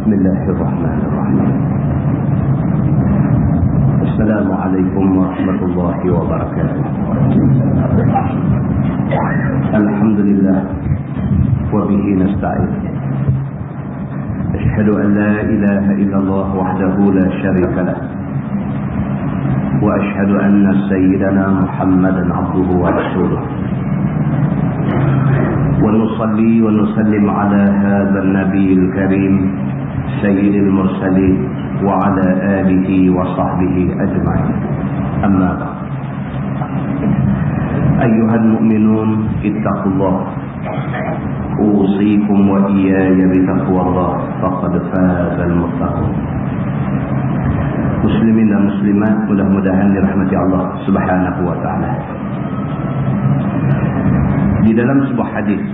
بسم الله الرحمن الرحيم. السلام عليكم ورحمة الله وبركاته. الحمد لله وبه نستعين. أشهد أن لا إله إلا الله وحده لا شريك له، وأشهد أن سيدنا محمدا عبده ورسوله، ونصلي ونسلم على هذا النبي الكريم سيد المرسلين وعلى آله وصحبه أجمعين. أما بعد، أيها المؤمنون اتقوا الله، أوصيكم وإياي بتقوى الله، فقد فاز المتقون. Muslimin dan muslimat, mudah-mudahan dirahmati Allah Subhanahu wa taala. Di dalam sebuah hadis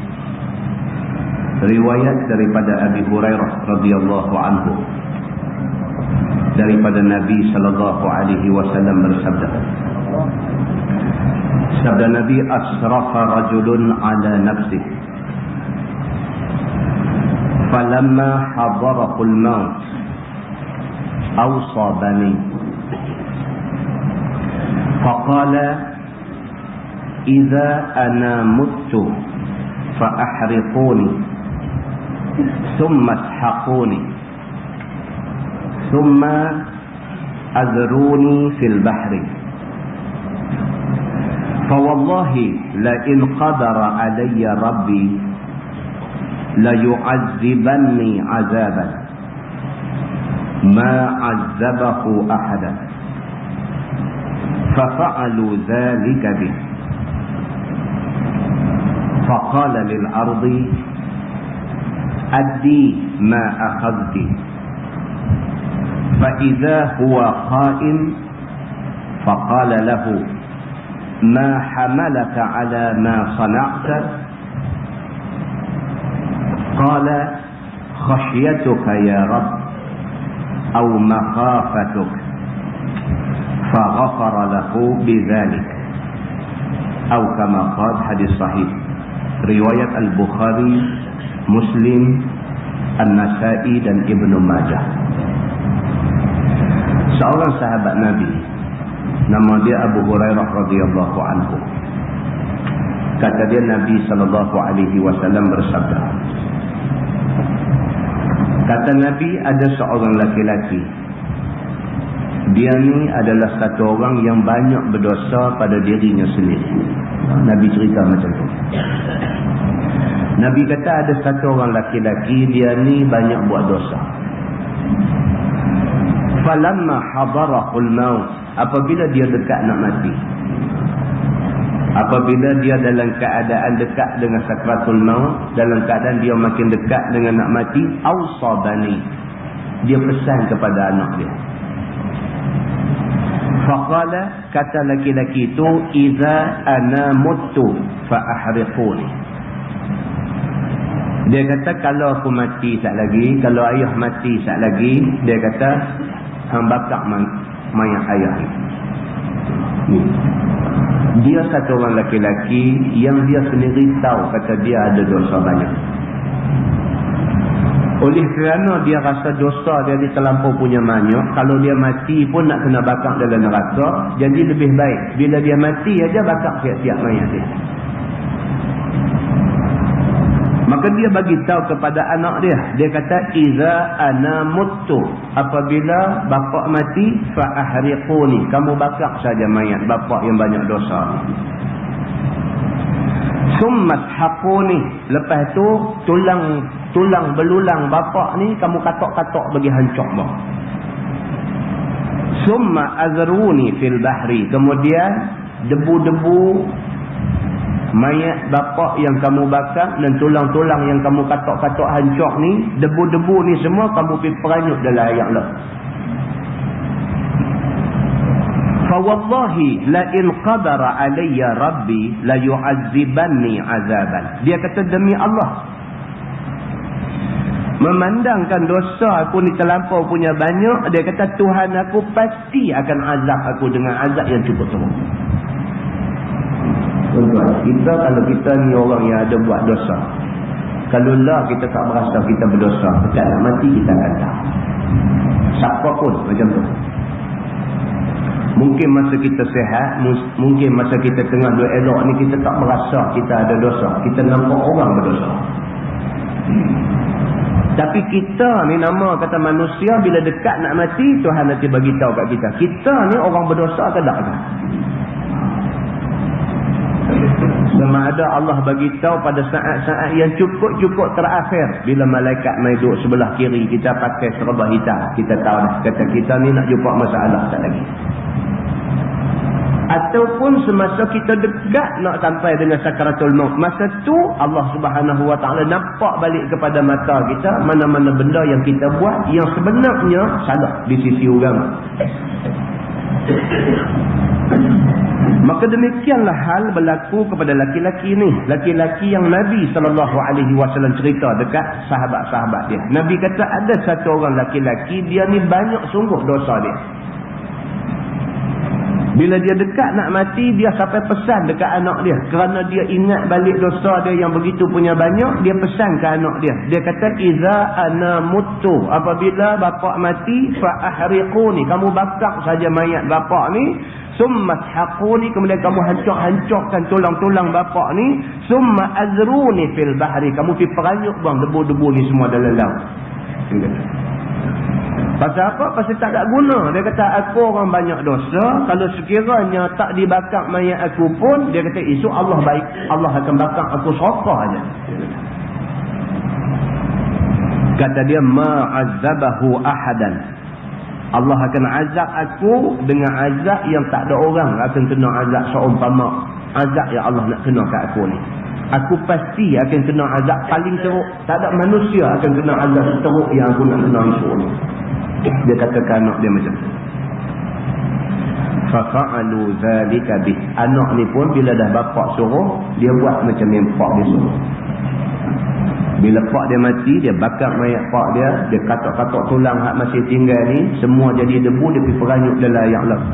riwayat daripada Abi Hurairah radhiyallahu anhu, daripada Nabi sallallahu alaihi wasallam bersabda, sabda Nabi, asrafa rajulun ala nafsihi falamma hadarahu al-maut awsa bani faqala idza ana muttu fa ahriquni thumma ashaquni thumma azruni fil bahri fa wallahi la in qadara alayya rabbi la yu'azzibanni 'azaban ma 'azzabahu ahadan fa fa'alu dhalika bi fa qala lil ardi addi ma akhadti fa idza huwa qa'im fa qala lahu ma hamalaka ala ma sana'ta qala khashyatuka ya rabb aw makhafatuk fa ghafara lahu bidzalik aw kama qala. Hadis sahih riwayat Al-Bukhari, Muslim, An-Nasa'i dan Ibnu Majah. Seorang sahabat Nabi, nama dia Abu Hurairah radhiyallahu anhu, kata dia Nabi sallallahu alaihi wasallam bersabda, kata Nabi, ada seorang laki-laki, dia ni adalah satu orang yang banyak berdosa pada dirinya sendiri. Nabi cerita macam tu. Nabi kata ada satu orang laki-laki, dia ni banyak buat dosa. Falamma hadarahul maut, apabila dia dekat nak mati, apabila dia dalam keadaan dekat dengan sakratul maut, dalam keadaan dia makin dekat dengan nak mati, awsa bani, dia pesan kepada anak dia. Faqala, kata laki-laki itu, idza ana muttu fa ahriquni. Dia kata kalau aku mati sat lagi, kalau ayah mati sat lagi, dia kata hang bakar mayat ayah ni. Dia satu orang laki-laki yang dia sendiri tahu kata dia ada dosa banyak. Oleh kerana dia rasa dosa dia ni terlampau punya banyak, kalau dia mati pun nak kena bakar dalam neraka, jadi lebih baik bila dia mati aja bakar siap-siap mayat dia. Maka dia bagi tahu kepada anak dia, dia kata iza ana muttu, apabila bapa mati fa ahriquni, kamu bakar saja mayat bapa yang banyak dosa. Summa haquni, lepas tu tulang belulang bapa ni kamu katok-katok bagi hancur bah. Summa azruni fil bahri, kemudian debu-debu mayat bapa yang kamu bakar dan tulang-tulang yang kamu katok-katok hancur ni, debu-debu ni semua kamu pergi peranyut dalam air lah. Fa wallahi la in qadara alayya rabbi la yu'azzibanni 'azaban. Dia kata demi Allah, memandangkan dosa aku ni terlampau punya banyak, dia kata Tuhan aku pasti akan azab aku dengan azab yang cukup teruk. Tuan-tuan, kita kalau kita ni orang yang ada buat dosa, Kalau lah kita tak merasa kita berdosa, dekat nak mati kita akan tahu. Siapa pun macam tu. Mungkin masa kita sihat, mungkin masa kita tengah dua elok ni kita tak merasa kita ada dosa. Kita nampak orang berdosa. Tapi kita ni nama kata manusia, bila dekat nak mati, Tuhan nanti bagi tahu kat kita. Kita ni orang berdosa ke tak? Sama ada Allah bagi tahu pada saat-saat yang cukup terakhir, bila malaikat mai duduk sebelah kiri kita pakai serba hitam, kita tahu dah kata kita ni nak jumpa masalah tak lagi. Ataupun semasa kita dekat nak sampai dengan sakaratul maut, masa tu Allah Subhanahu Wa Taala nampak balik kepada mata kita mana-mana benda yang kita buat yang sebenarnya salah di sisi agama. Maka demikianlah hal berlaku kepada laki-laki ni. Laki-laki yang Nabi SAW cerita dekat sahabat-sahabat dia. Nabi kata ada satu orang laki-laki, dia ni banyak sungguh dosa dia. Bila dia dekat nak mati, dia sampai pesan dekat anak dia. Kerana dia ingat balik dosa dia yang begitu punya banyak, dia pesan ke anak dia. Dia kata, Iza ana mutu. Apabila bapak mati, fa'ahriquni. Kamu bakar saja mayat bapak ni. Summa shaquni. Kemudian kamu hancurkan tulang-tulang bapak ni. Summa azruni fil bahri. Kamu pergi peranyuk bang debu-debu ni semua dalam laut. Dia kata. Pasal apa? Pasal tak ada guna. Dia kata, aku orang banyak dosa. Kalau sekiranya tak dibakar mayat aku pun, dia kata, esok Allah baik. Allah akan bakar aku serakah aja. Kata dia, ma'azzabahu ahadan. Allah akan azab aku dengan azab yang tak ada orang akan kena azab seumpama azab yang Allah nak kena kat aku ni. Aku pasti akan kena azab paling teruk. Tak ada manusia akan kena azab teruk yang aku nak kena esok ni. Dia kata ke anak dia macam tu. Fafa'alu zalika bih. Anak ni pun bila dah bapak suruh, dia buat macam yang pak dia suruh. Bila pak dia mati, dia bakar mayat pak dia, dia katok-katok tulang hak masih tinggal ni, semua jadi debu, dia pergi peranyuk dalam air laut.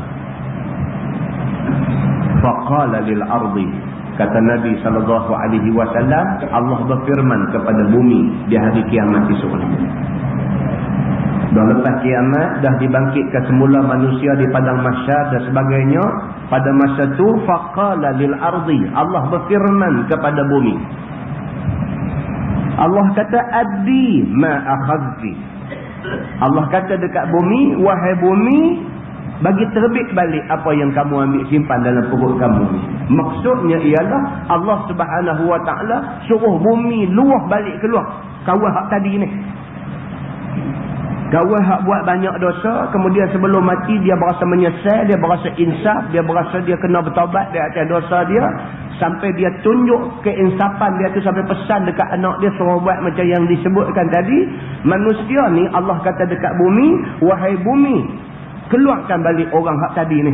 Faqala lil ardi. Kata Nabi SAW, Allah berfirman kepada bumi di hari kiamat esok ni. Dah lepas kiamat, dah dibangkitkan semula manusia di padang mahsyar dan sebagainya. Pada masa tu, faqala lil ardi. Allah berfirman kepada bumi. Allah kata, addi ma akhadti. Allah kata dekat bumi, wahai bumi, bagi terbit balik apa yang kamu ambil simpan dalam perut kamu ni. Maksudnya ialah Allah Subhanahu Wa Taala suruh bumi luah balik keluar kawan hak tadi ni. Kawan hak buat banyak dosa, kemudian sebelum mati dia berasa menyesal, dia berasa insaf, dia berasa dia kena bertaubat di atas dosa dia, sampai dia tunjuk keinsapan dia tu, sampai pesan dekat anak dia suruh buat macam yang disebutkan tadi. Manusia ni Allah kata dekat bumi, wahai bumi, keluarkan balik orang hak tadi ni.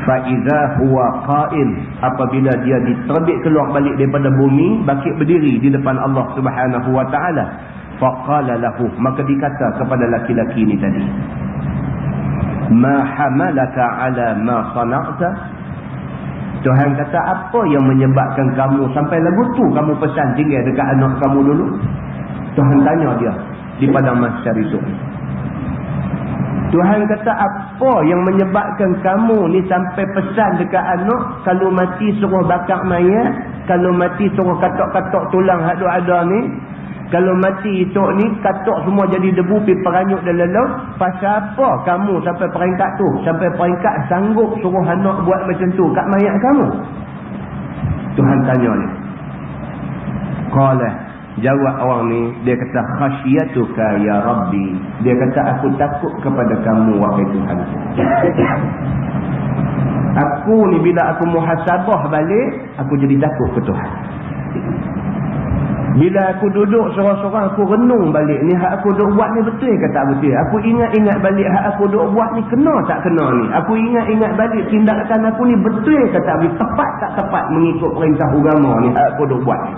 Faiza huwa qa'im. Apabila dia diterbit keluar balik daripada bumi, bangkit berdiri di depan Allah Subhanahu Wa Taala. Faqala lahu, maka dikata kepada laki-laki ni tadi, ma hamalaka ala ma sana'ta. Tuhan kata, apa yang menyebabkan kamu sampai lagu tu kamu pesan tinggal dekat anak kamu dulu? Tuhan tanya dia di padang mahsyar itu. Tuhan kata, apa yang menyebabkan kamu ni sampai pesan dekat anak, kalau mati suruh bakar mayat, kalau mati suruh katok-katok tulang hak ada ni, kalau mati esok ni katok semua jadi debu pergi peranyuk dalam laut. Pasal apa kamu sampai peringkat tu, sampai peringkat sanggup suruh anak buat macam tu kat mayat kamu? Tuhan tanya ni. Qala, jawab orang ni, dia kata, khasyatuka ya Rabbi. Dia kata, aku takut kepada kamu wahai Tuhan. Aku ni bila aku muhasabah balik, aku jadi takut ke Tuhan. Bila aku duduk sorang-sorang, aku renung balik, ni hak aku duk buat ni betul ke tak betul? Aku ingat-ingat balik hak aku duk buat ni kena tak kena ni? Aku ingat-ingat balik tindakan aku ni betul ke tak betul? Tepat tak tepat mengikut perintah agama ni hak aku duk buat ni?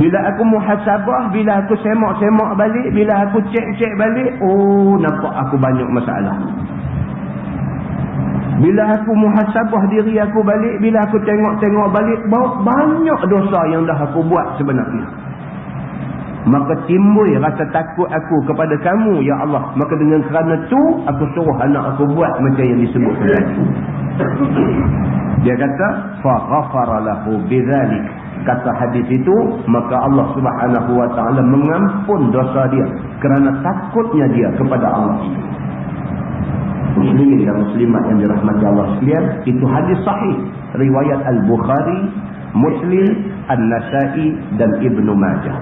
Bila aku muhasabah, bila aku semak-semak balik, bila aku cek-cek balik, oh nampak aku banyak masalah. Bila aku muhasabah diri aku balik, bila aku tengok-tengok balik, banyak dosa yang dah aku buat sebenarnya. Maka timbul rasa takut aku kepada kamu, ya Allah. Maka dengan kerana tu, aku suruh anak aku buat macam yang disebut tadi. Dia kata, فَغَفَرَ لَهُ بِذَلِكَ. Kata hadis itu, maka Allah Subhanahu Wa Taala mengampun dosa dia kerana takutnya dia kepada Allah. Muslimin dan muslimat yang dirahmati Allah sekalian, itu hadis sahih riwayat Al-Bukhari, Muslim, An-Nasa'i dan Ibnu Majah.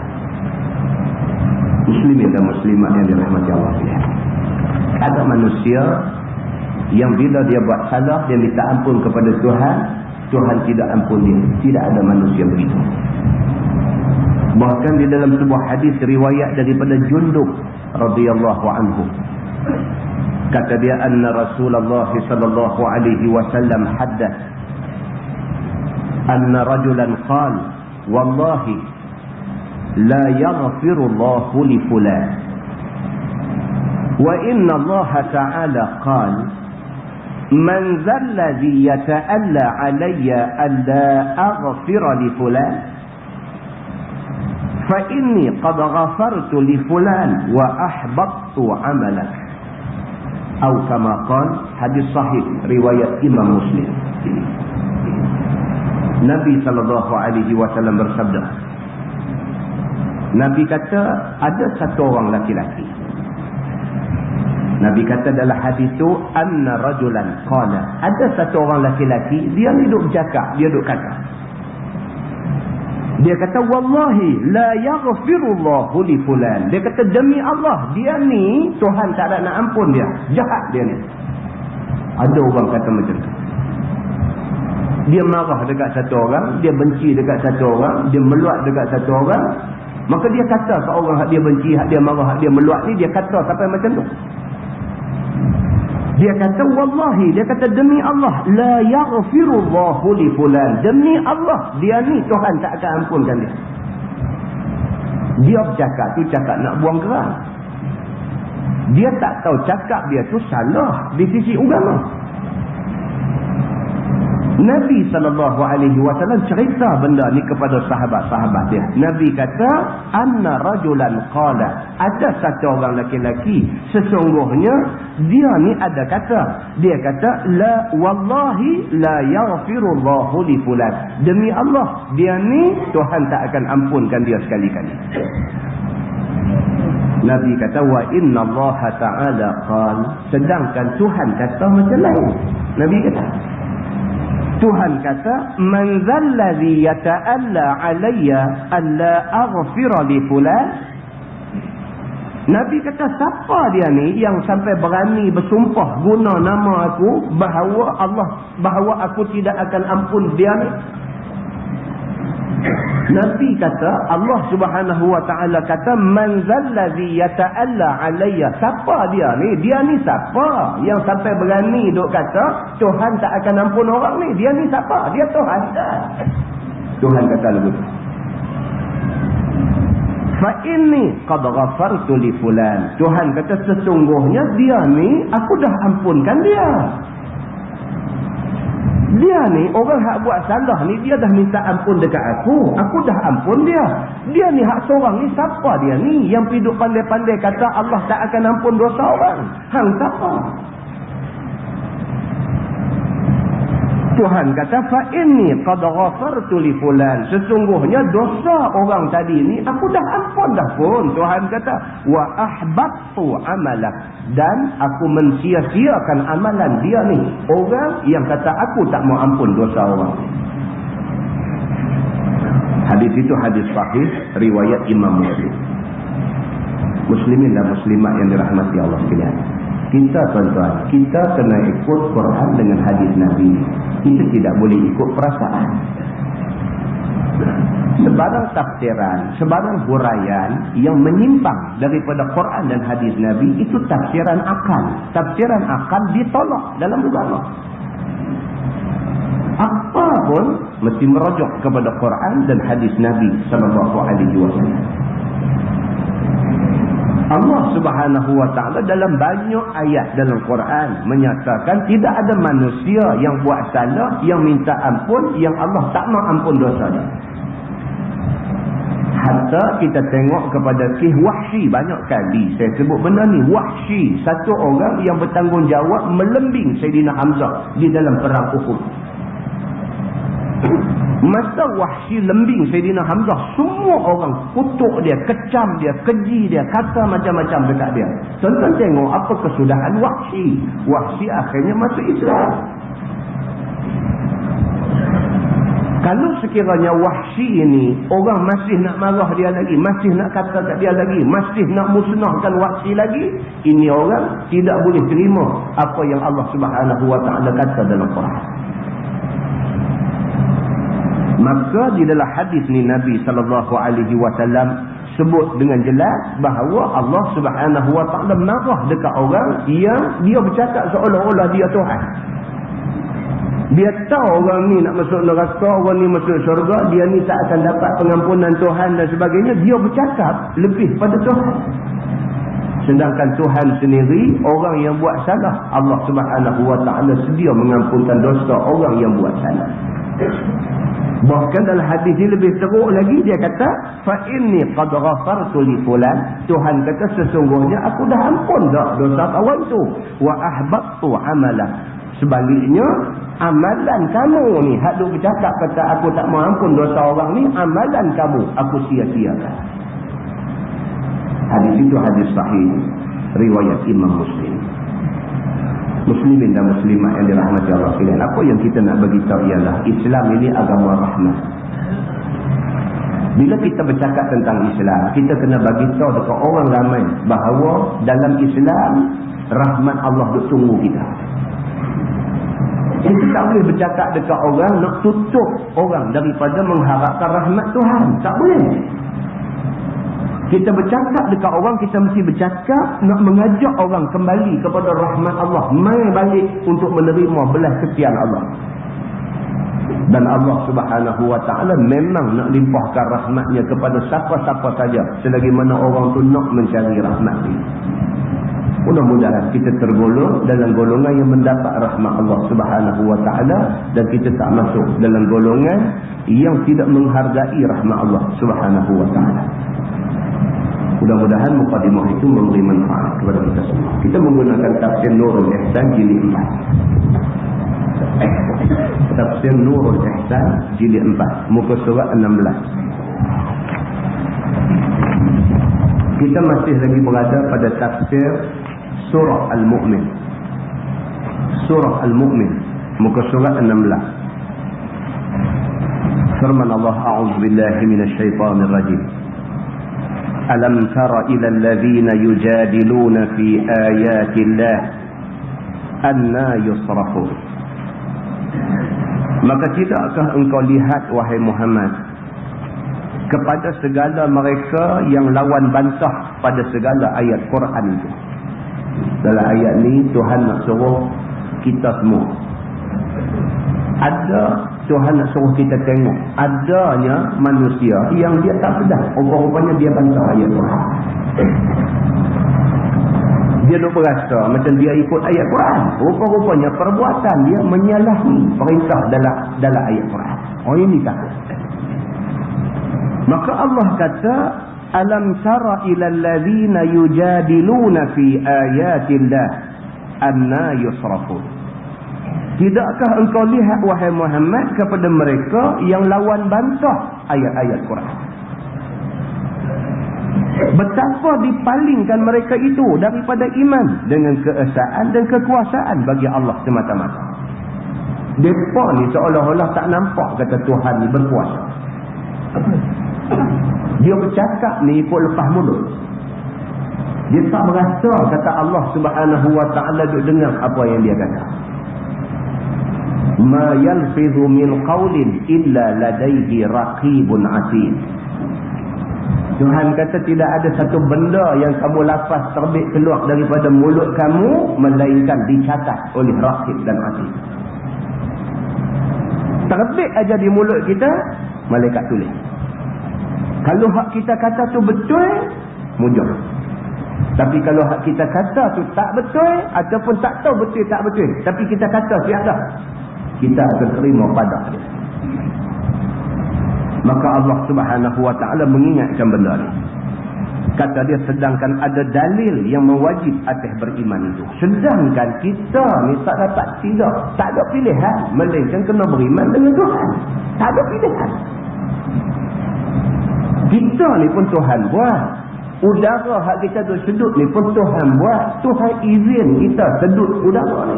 Muslimin dan muslimat yang dirahmati Allah sekalian, ada manusia yang bila dia buat salah, dia minta ampun kepada Tuhan, Tuhan tidak ampun dia. Tidak ada manusia begitu. Bahkan di dalam sebuah hadis riwayat daripada Jundub radhiyallahu anhu, kata dia, anna Rasulullah sallallahu alaihi wasallam haddath anna rajulan qala wallahi la yaghfiru Allahu li fulan wa inna Allah ta'ala qala man dhal ladhi yata'alla alayya an la aghfira li fulan fa inni qad ghafartu li fulan wa ahbattu 'amalak. Atau kama qala, hadis sahih riwayat Imam Muslim. Nabi sallallahu alaihi wasallam bersabda, Nabi kata ada satu orang laki-laki. Nabi kata dalam hadis itu, anna rajulan qala, ada satu orang laki-laki, dia duduk bercakap, dia duduk kata, dia kata wallahi la yaghfirullahu li fulan. Dia kata demi Allah, dia ni Tuhan tak ada nak ampun dia. Jahat dia ni. Ada orang kata macam tu. Dia marah dekat satu orang, dia benci dekat satu orang, dia meluat dekat satu orang. Maka dia kata ke orang hak dia benci, hak dia marah, hak dia meluat ni, dia kata sampai macam tu. Dia kata wallahi, dia kata demi Allah, la yaghfirullahu li fulan. Demi Allah, dia ni Tuhan tak akan ampunkan dia. Dia bercakap tu cakap nak buang kerang. Dia tak tahu cakap dia tu salah di sisi agama. Nabi SAW cerita benda ni kepada sahabat-sahabat dia. Nabi kata, anna rajulan qala, ada satu orang laki-laki, sesungguhnya dia ni ada kata, dia kata la wallahi la yaghfirullahu li fulan. Demi Allah, dia ni Tuhan tak akan ampunkan dia sekali-kali. Nabi kata wa inna Allah ta'ala qala, sedangkan Tuhan kata macam lain. Nabi kata, Tuhan kata, man zallazi yata'alla alayya alla aghfira li fulan. Nabi kata, siapa dia ni yang sampai berani bersumpah guna nama aku bahawa aku tidak akan ampun dia ni? Nabi kata, Allah Subhanahu wa taala kata, man zallazi yata'alla alayya. Siapa dia ni? Dia ni siapa yang sampai berani duk kata Tuhan tak akan ampun orang ni? Dia ni siapa? Dia Tuhan tak? Tuhan kata begitu. Fa inni qad ghafartu li fulan. Tuhan kata sesungguhnya dia ni aku dah ampunkan dia. Dia ni orang hak buat salah ni, dia dah minta ampun dekat aku dah ampun dia. Dia ni hak seorang ni, siapa dia ni yang piduk pandai-pandai kata Allah tak akan ampun dosa orang? Hang siapa? Tuhan kata fa inni qad ghafartu li fulan. Sesungguhnya dosa orang tadi ni aku dah ampun dah pun. Tuhan kata wa ahbattu amalak, dan aku mensia-siakan amalan dia ni, orang yang kata aku tak mau ampun dosa orang. Hadis itu hadis sahih riwayat Imam Muslim. Muslimin dan muslimat yang dirahmati Allah sekalian, kita tuan-tuan, kita kena ikut Quran dengan hadis Nabi. Kita tidak boleh ikut perasaan. Sebarang tafsiran, sebarang huraian yang menyimpang daripada Quran dan hadis Nabi, itu tafsiran akal. Tafsiran akal ditolak dalam agama. Apa pun mesti merujuk kepada Quran dan hadis Nabi sallallahu alaihi wasallam. Allah Subhanahu wa ta'ala dalam banyak ayat dalam Quran menyatakan tidak ada manusia yang buat salah, yang minta ampun, yang Allah tak mau ampun dosa dia. Hatta kita tengok kepada kisah Wahsy, banyak kali saya sebut benda ni. Wahsy, satu orang yang bertanggungjawab melembing Sayyidina Hamzah di dalam perang Uhud. Masa Wahsy lembing Sayyidina Hamzah, semua orang kutuk dia, kecam dia, keji dia, kata macam-macam dekat dia. Tuan-tuan tengok apa kesudahan Wahsy. Wahsy akhirnya masuk Islam. Kalau sekiranya Wahsy ini orang masih nak marah dia lagi, masih nak kata kat dia lagi, masih nak musnahkan Wahsy lagi, ini orang tidak boleh terima apa yang Allah Subhanahu wa ta'ala kata dalam Quran. Maka di dalam hadis ni Nabi SAW sebut dengan jelas bahawa Allah Subhanahu wa ta'ala marah dekat orang yang dia bercakap seolah-olah dia Tuhan. Dia tahu orang ni nak masuk neraka, orang ni masuk syurga, dia ni tak akan dapat pengampunan Tuhan dan sebagainya. Dia bercakap lebih pada Tuhan. Sedangkan Tuhan sendiri, orang yang buat salah, Allah Subhanahu wa ta'ala sedia mengampunkan dosa orang yang buat salah. Bahkan dalam hadis ini lebih teruk lagi, dia kata, fa inni qad ghafartu li fulan. Tuhan kata sesungguhnya aku dah ampun dah dosa kawan tu, wa ahbattu amalah. Sebaliknya, amalan kamu ni, hak duk bercakap kata aku tak mau ampun dosa orang ni, amalan kamu aku sia-siakan. Hadis itu hadis sahih riwayat Imam Muslim. Muslimin dan muslimat yang dirahmati Allah sekalian, apa yang kita nak bagi tahu ialah Islam ini agama rahmat. Bila kita bercakap tentang Islam, kita kena bagi tahu dekat orang ramai bahawa dalam Islam rahmat Allah duk tunggu kita. Kita tak boleh bercakap dekat orang nak tutup orang daripada mengharapkan rahmat Tuhan. Tak boleh. Kita bercakap dekat orang, kita mesti bercakap nak mengajak orang kembali kepada rahmat Allah. Mai balik untuk menerima belas kesian Allah. Dan Allah Subhanahu wa ta'ala memang nak limpahkan rahmatnya kepada siapa-siapa saja selagi mana orang tu nak mencari rahmat ini. Mudah-mudahan kita tergolong dalam golongan yang mendapat rahmat Allah Subhanahu wa ta'ala, dan kita tak masuk dalam golongan yang tidak menghargai rahmat Allah Subhanahu wa ta'ala. Mudah-mudahan mukadimah itu memberi manfaat kepada kita semua. Kita menggunakan tafsir Nurul Ihsan jilid 4. Tafsir Nurul Ihsan jilid 4, muka surat 16. Kita masih lagi berada pada tafsir Surah Al-Mu'min. Surah Al-Mu'min, muka surat 16. Firman Allah, a'udzu billahi minasy syaithanir rajim. Alam tara ila alladhina yujadiluna fi ayatillah anna yusrafun. Maka tidakkah engkau lihat wahai Muhammad kepada segala mereka yang lawan bantah pada segala ayat Quran itu. Dalam ayat ni Tuhan nak suruh kita semua, ada Tuhan nak suruh kita tengok adanya manusia yang dia tak sedar, rupa-rupanya dia bantah ayat Quran. Dia duk berasa macam dia ikut ayat Quran, rupa-rupanya perbuatan dia menyalahi perintah dalam ayat Quran. Oh, ini takut. Maka Allah kata, alam tara ilal ladzina yujadiluna fi ayatillah anna yusrafun. Tidakkah engkau lihat wahai Muhammad kepada mereka yang lawan bantah ayat-ayat Quran? Betapa dipalingkan mereka itu daripada iman dengan keesaan dan kekuasaan bagi Allah semata-mata. Mereka ni seolah-olah tak nampak kata Tuhan ni berkuasa. Dia bercakap ni ikut lepas mulut. Dia tak merasa kata Allah Subhanahu wa ta'ala duk dengar apa yang dia kata. Ma yalfidhu min qawlin illa ladaihi raqibun atid. Tuhan kata tidak ada satu benda yang kamu lafaz terbit keluar daripada mulut kamu melainkan dicatat oleh raqib dan atid. Terbit aja di mulut kita, malaikat tulis. Kalau hak kita kata tu betul, mujur. Tapi kalau kita kata tu tak betul, ataupun tak tahu betul tak betul, tapi kita kata siapa, kita akan terima pada dia. Maka Allah Subhanahu Wa Taala mengingatkan benda ni. Kata dia, sedangkan ada dalil yang mewajib atas beriman itu. Sedangkan kita ni tak dapat tidak. Tak ada pilihan. Melainkan kena beriman dengan Tuhan. Tak ada pilihan. Kita ni pun Tuhan buat. Udara hak kita tu sedut ni pun Tuhan buat. Tuhan izin kita sedut udara ni.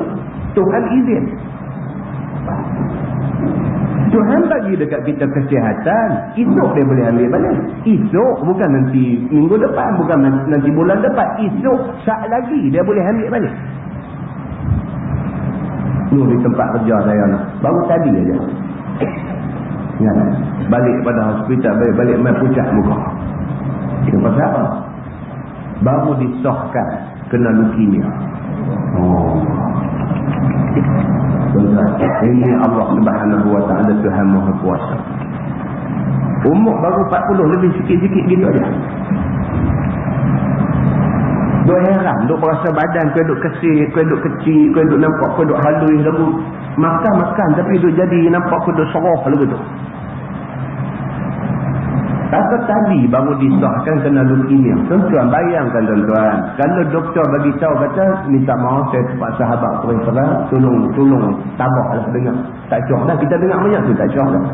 Tuhan izin. Tuhan bagi dekat kita kesihatan. Esok dia boleh ambil balik. Esok, bukan nanti minggu depan, bukan nanti bulan depan. Esok, saat lagi dia boleh ambil balik. Ni di tempat kerja saya ni. Baru tadi aja. Ya, balik pada hospital, balik main pucat muka. Itu pasal apa? Baru disahkan kena leukemia. Oh. Ini Allah Subhanahu Wa Taala, Tuhan Maha Kuasa. Umur baru 40 lebih sikit-sikit gitu aja. Duk heran, duk berasa badan kau duk kesih, kau duk kecil, kau duk nampak kau duk halus lagu. Makan tapi duk jadi nampak kau duk serah lagu tu. Kata tadi baru disahkan kena leukemia. Tuan-tuan bayangkan tuan-tuan, kalau doktor bagi tahu kata minta maaf saya terpaksa sahabat perang, tolong tabahlah dengar. Tak syok dah kita dengar banyak tu, tak syok dah.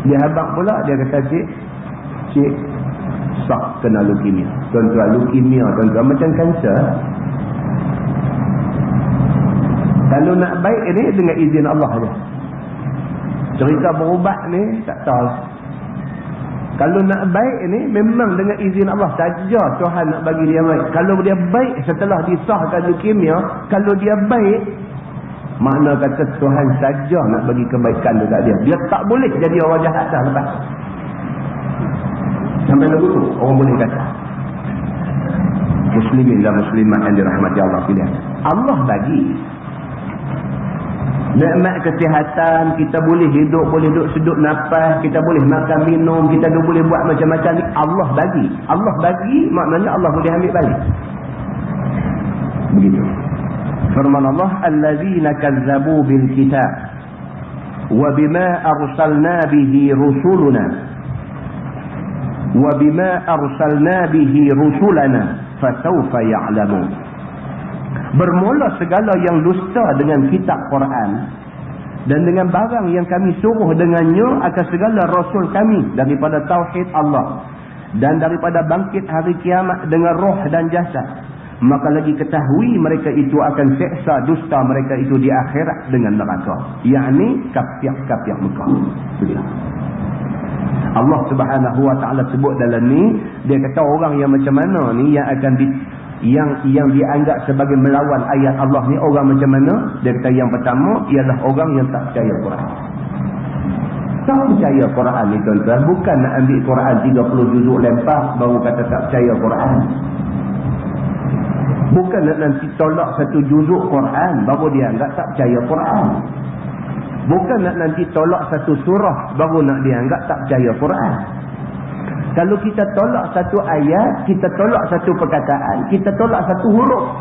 Dia habaq pula dia kata cik sah kena leukemia. Tuan-tuan, leukemia tuan-tuan macam kanser. Kalau nak baik ni dengan izin Allah saja. Cerita berubat ni tak tahu. Kalau nak baik ni memang dengan izin Allah saja Tuhan nak bagi dia baik. Kalau dia baik setelah disahkan leukemia, kalau dia baik, makna kata Tuhan saja nak bagi kebaikan dekat dia. Dia tak boleh jadi orang jahat dah lepas. Sampai lagu tu orang boleh kata. Muslimin dan muslimat yang dirahmati Allah sekalian. Allah bagi nikmat kesihatan, kita boleh hidup, boleh duduk sedut nafas, kita boleh makan minum, kita boleh buat macam-macam ni. Allah bagi. Allah bagi maknanya Allah boleh ambil balik. Begitu. Firman Allah, allazina kazzabu bil kitab wa bima arsalna bihi rusuluna wa bima arsalna bihi rusulana fasawfa ya'lamun. Bermula segala yang dusta dengan kitab Quran dan dengan barang yang kami suruh dengannya akan segala rasul kami daripada tauhid Allah dan daripada bangkit hari kiamat dengan roh dan jasad, maka lagi ketahui mereka itu akan seksa dusta mereka itu di akhirat dengan neraka, yakni kafir-kafir Mekah. Itu dia. Allah Subhanahu Wa Taala sebut dalam ni, dia kata orang yang macam mana ni yang akan yang dianggap sebagai melawan ayat Allah ni orang macam mana? Dia kata yang pertama ialah orang yang tak percaya Quran. Tak percaya Quran ni tuan-tuan, bukan nak ambil Quran 30 juzuk lempar baru kata tak percaya Quran. Bukan nak nanti tolak satu juzuk Quran baru dia anggap tak percaya Quran. Bukan nak nanti tolak satu surah baru nak dia anggap tak percaya Quran. Kalau kita tolak satu ayat, kita tolak satu perkataan, kita tolak satu huruf,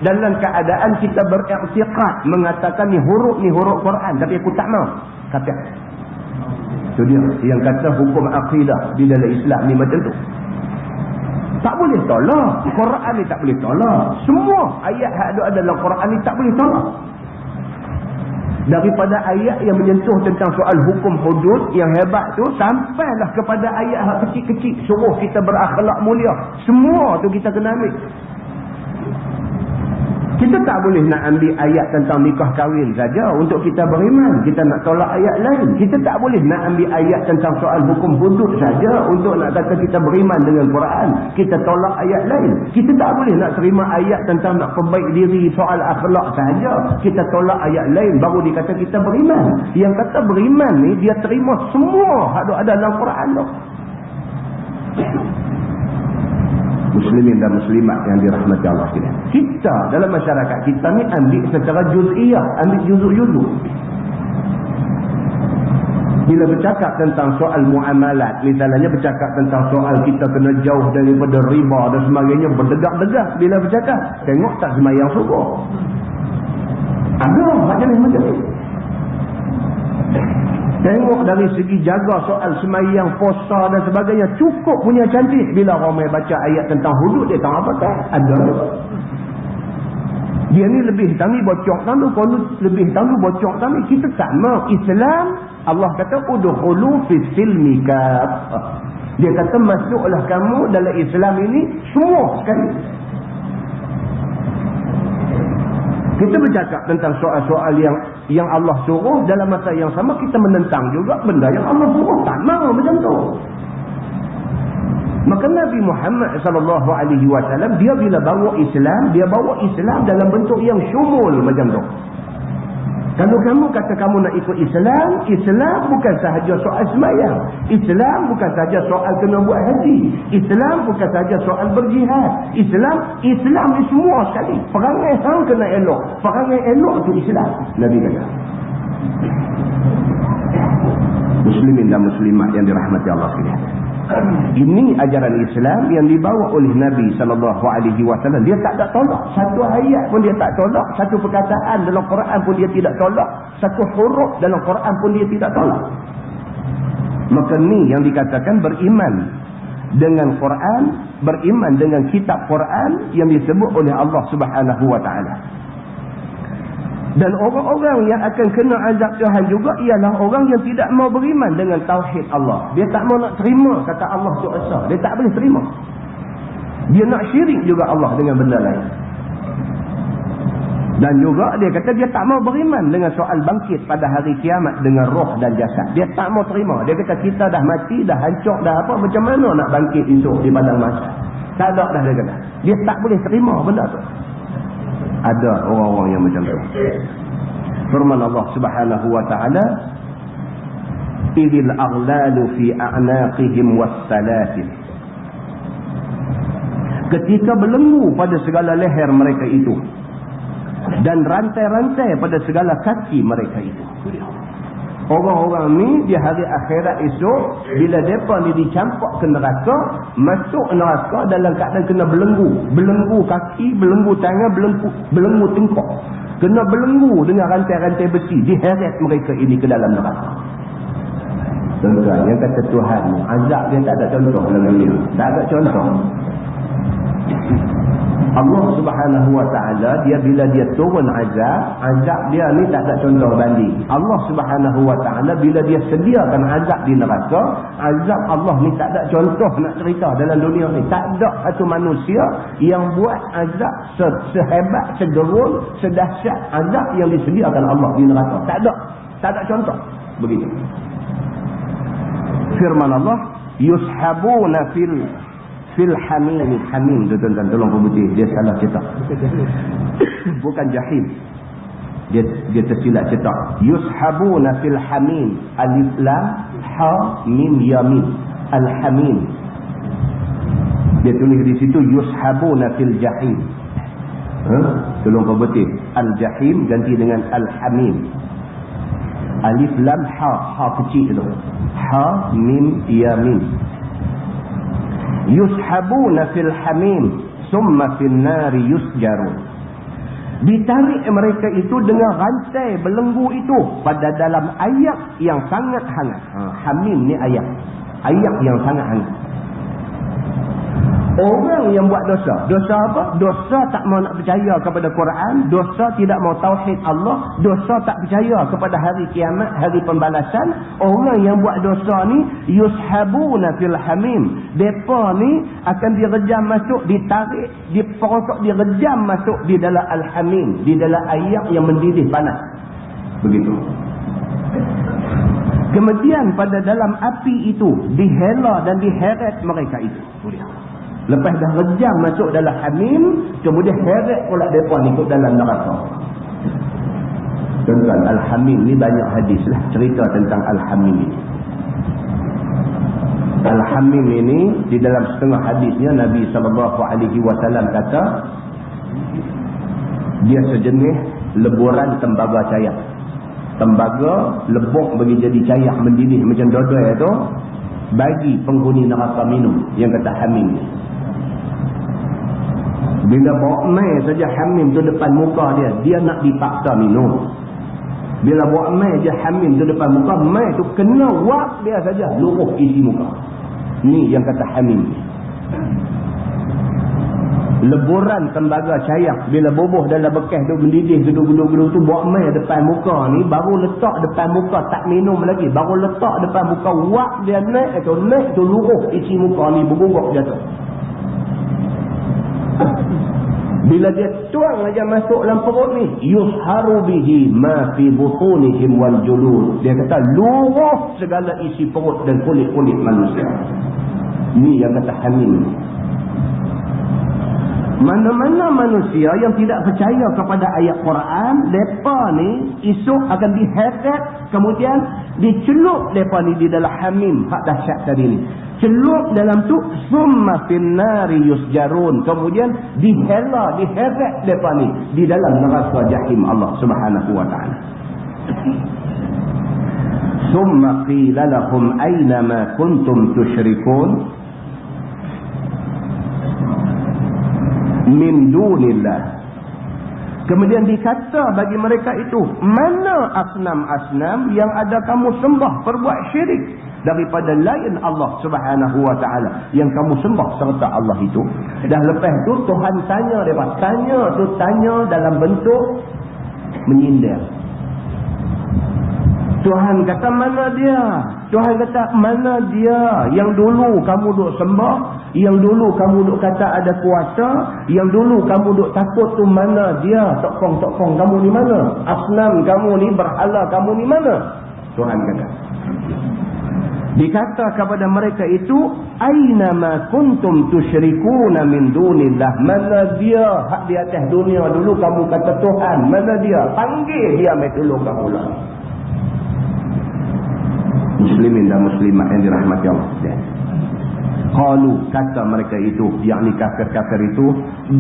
dalam keadaan kita beriktiqad mengatakan ni huruf Quran, tapi aku tak mau, kata. Itu dia yang kata hukum akidah di dalam Islam ni macam tu. Tak boleh tolak. Quran ni tak boleh tolak. Semua ayat yang ada dalam Quran ni tak boleh tolak. Daripada ayat yang menyentuh tentang soal hukum hudud yang hebat tu, sampailah kepada ayat yang kecil-kecil suruh kita berakhlak mulia. Semua tu kita kena ambil. Kita tak boleh nak ambil ayat tentang nikah kahwin saja untuk kita beriman. Kita nak tolak ayat lain. Kita tak boleh nak ambil ayat tentang soal hukum hudud saja untuk nak kata kita beriman dengan Quran. Kita tolak ayat lain. Kita tak boleh nak terima ayat tentang nak perbaik diri soal akhlak saja. Kita tolak ayat lain baru dikata kita beriman. Yang kata beriman ni dia terima semua ada dalam Quran tu. Muslimin dan muslimat yang dirahmati Allah sekalian. Kita dalam masyarakat kita ni ambil secara juz'iyah, ambil juzuk-juzuk. Bila bercakap tentang soal muamalat, misalnya bercakap tentang soal kita kena jauh daripada riba dan sebagainya, berdegak-degak bila bercakap. Tengok tak semayang subuh. Ada macam ni. Tengok dari segi jaga soal semayang, puasa dan sebagainya, cukup punya cantik. Bila ramai baca ayat tentang hudud, dia tahu apa tak? Ada. Dia ni lebih tangi bocok tandu, kalau lebih tandu bocok tandu. Kita tak mau. Islam, Allah kata udkhulu fis silmi kaffah. Dia kata masuklah kamu dalam Islam ini semua sekali. Kita bercakap tentang soal-soal yang Allah suruh, dalam masa yang sama kita menentang juga benda yang Allah suruh. Tak mau macam tu. Maka Nabi Muhammad SAW, dia bila bawa Islam dalam bentuk yang syumul macam tu. Kalau kamu kata kamu nak ikut Islam bukan sahaja soal sembahyang. Islam bukan sahaja soal kena buat haji. Islam bukan sahaja soal berjihad. Islam ni semua sekali. Perangai hang kena elok. Perangai elok tu Islam. Nabi kata. Muslimin dan muslimat yang dirahmati Allah sekalian. Ini ajaran Islam yang dibawa oleh Nabi SAW. Dia tak ada tolak. Satu ayat pun dia tak tolak. Satu perkataan dalam Quran pun dia tidak tolak. Satu huruf dalam Quran pun dia tidak tolak. Maka ni yang dikatakan beriman dengan Quran, beriman dengan kitab Quran yang disebut oleh Allah Subhanahu Wa Taala. Dan orang-orang yang akan kena azab Tuhan juga ialah orang yang tidak mau beriman dengan tauhid Allah. Dia tak mau nak terima kata Allah tu esa. Dia tak boleh terima. Dia nak syirik juga Allah dengan benda lain. Dan juga dia kata dia tak mau beriman dengan soal bangkit pada hari kiamat dengan roh dan jasad. Dia tak mau terima. Dia kata kita dah mati, dah hancur, dah apa, macam mana nak bangkit esok di padang mahsyar. Tak ada dah dia kata. Dia tak boleh terima benda tu. Ada orang-orang yang macam tu. Firman Allah Subhanahu Wa Taala, idil aghlalu fi a'naqihim was-salasil. Ketika belenggu pada segala leher mereka itu dan rantai-rantai pada segala kaki mereka itu. Orang-orang ni di hari akhirat esok, bila mereka ni dicampak ke neraka, masuk neraka dalam keadaan kena belenggu. Belenggu kaki, belenggu tangan, belenggu tengkok. Kena belenggu dengan rantai-rantai besi. Diheret mereka ini ke dalam neraka. Tuan-tuan, yang kata Tuhan ni, azab dia tak ada contoh dalam dunia. Tak ada contoh. Allah Subhanahu Wa Taala, dia bila dia turun azab dia ni tak ada contoh banding. Allah Subhanahu Wa Taala bila dia sediakan azab di neraka, azab Allah ni tak ada contoh nak cerita dalam dunia ni. Tak ada satu manusia yang buat azab sehebat, segerul, sedahsyat azab yang disediakan Allah di neraka. Tak ada contoh begitu. Firman Allah, yushabuna fil hamim tu tuan-tuan, tolong putih dia salah cetak. Bukan jahim, dia tersilap cetak. Yushabuna fil hamim, alif lam ha mim ya mim, al hamim. Dia tulis di situ yushabuna fil jahim. Tolong putih, al jahim ganti dengan al hamim. Alif lam ha kecil tu, ha mim ya mim. Yushabuna fil hamim summa fil nari yusjarun. Ditarik mereka itu dengan rantai belenggu itu pada dalam ayak yang sangat hangat. Hamim ni ayak yang sangat hangat. Orang yang buat dosa apa? Dosa tak mau nak percaya kepada Quran, dosa tidak mau tauhid Allah, dosa tak percaya kepada hari kiamat, hari pembalasan. Orang yang buat dosa ni yushabuna fil hamim. Depa ni akan direjam masuk, ditarik, diperosok, direjam masuk di dalam al-hamim, di dalam air yang mendidih panas. Begitu. Kemudian pada dalam api itu dihela dan diheret mereka itu. Lepas dah rejam masuk dalam hamim, kemudian heret pula mereka ni ikut dalam neraka. Tuan-tuan, al-hamim ni banyak hadis lah cerita tentang al-hamim ini. Al-hamim ini di dalam setengah hadisnya Nabi SAW kata dia sejenis leburan tembaga cair. tembaga lebok bagi jadi cair mendidih macam dodoi tu, bagi penghuni neraka minum yang kata hamim. Bila bawa mai saja hamim tu depan muka dia, dia nak dipaksa minum. Bila bawa mai je hamim tu depan muka, mai tu kena wak dia saja, luruh isi muka. Ni yang kata hamim. Leburan tembaga cair bila bubuh dalam bekas tu mendidih gedung-gedung tu, bawa mai depan muka ni, baru letak depan muka, tak minum lagi, baru letak depan muka, wak dia naik tu luruh isi muka ni, berguguk dia tu. Bila dia tuang aja masuk dalam perut ni, yusharu bihi ma fi butunihim wal julud. Dia kata luruh segala isi perut dan kulit-kulit manusia. Ni yang kata hamim. Mana-mana manusia yang tidak percaya kepada ayat Quran, mereka ni esok akan diheret, kemudian dicelup mereka ni di dalam hamim, hak dahsyat tadi ni. Celup dalam tu, summa finnari yusjarun, kemudian dihela, diheret mereka ni di dalam neraka jahim Allah Subhanahu wa ta'ala. Summa qila lahum aina ma kuntum tusyrikun min dunillah. Kemudian dikata bagi mereka itu, mana asnam-asnam yang ada kamu sembah, perbuat syirik daripada lain Allah Subhanahu wa ta'ala, yang kamu sembah serta Allah itu. Dan lepas tu Tuhan tanya mereka, tanya dalam bentuk menyindir. Tuhan kata mana dia? Tuhan kata mana dia yang dulu kamu duk sembah, yang dulu kamu duk kata ada kuasa, yang dulu kamu duk takut tu mana dia? Tokong kamu ni mana? Asnam kamu ni, berhala kamu ni mana? Tuhan kata. Dikata kepada mereka itu, aina ma kuntum tusyrikuna min dunillah. Mana dia hak di atas dunia dulu kamu kata Tuhan, mana dia? Panggil dia mai tolong kamu lah. Muslimin dan muslimat yang dirahmati Allah. Qalu, kata mereka itu, yakni kafir-kafir itu,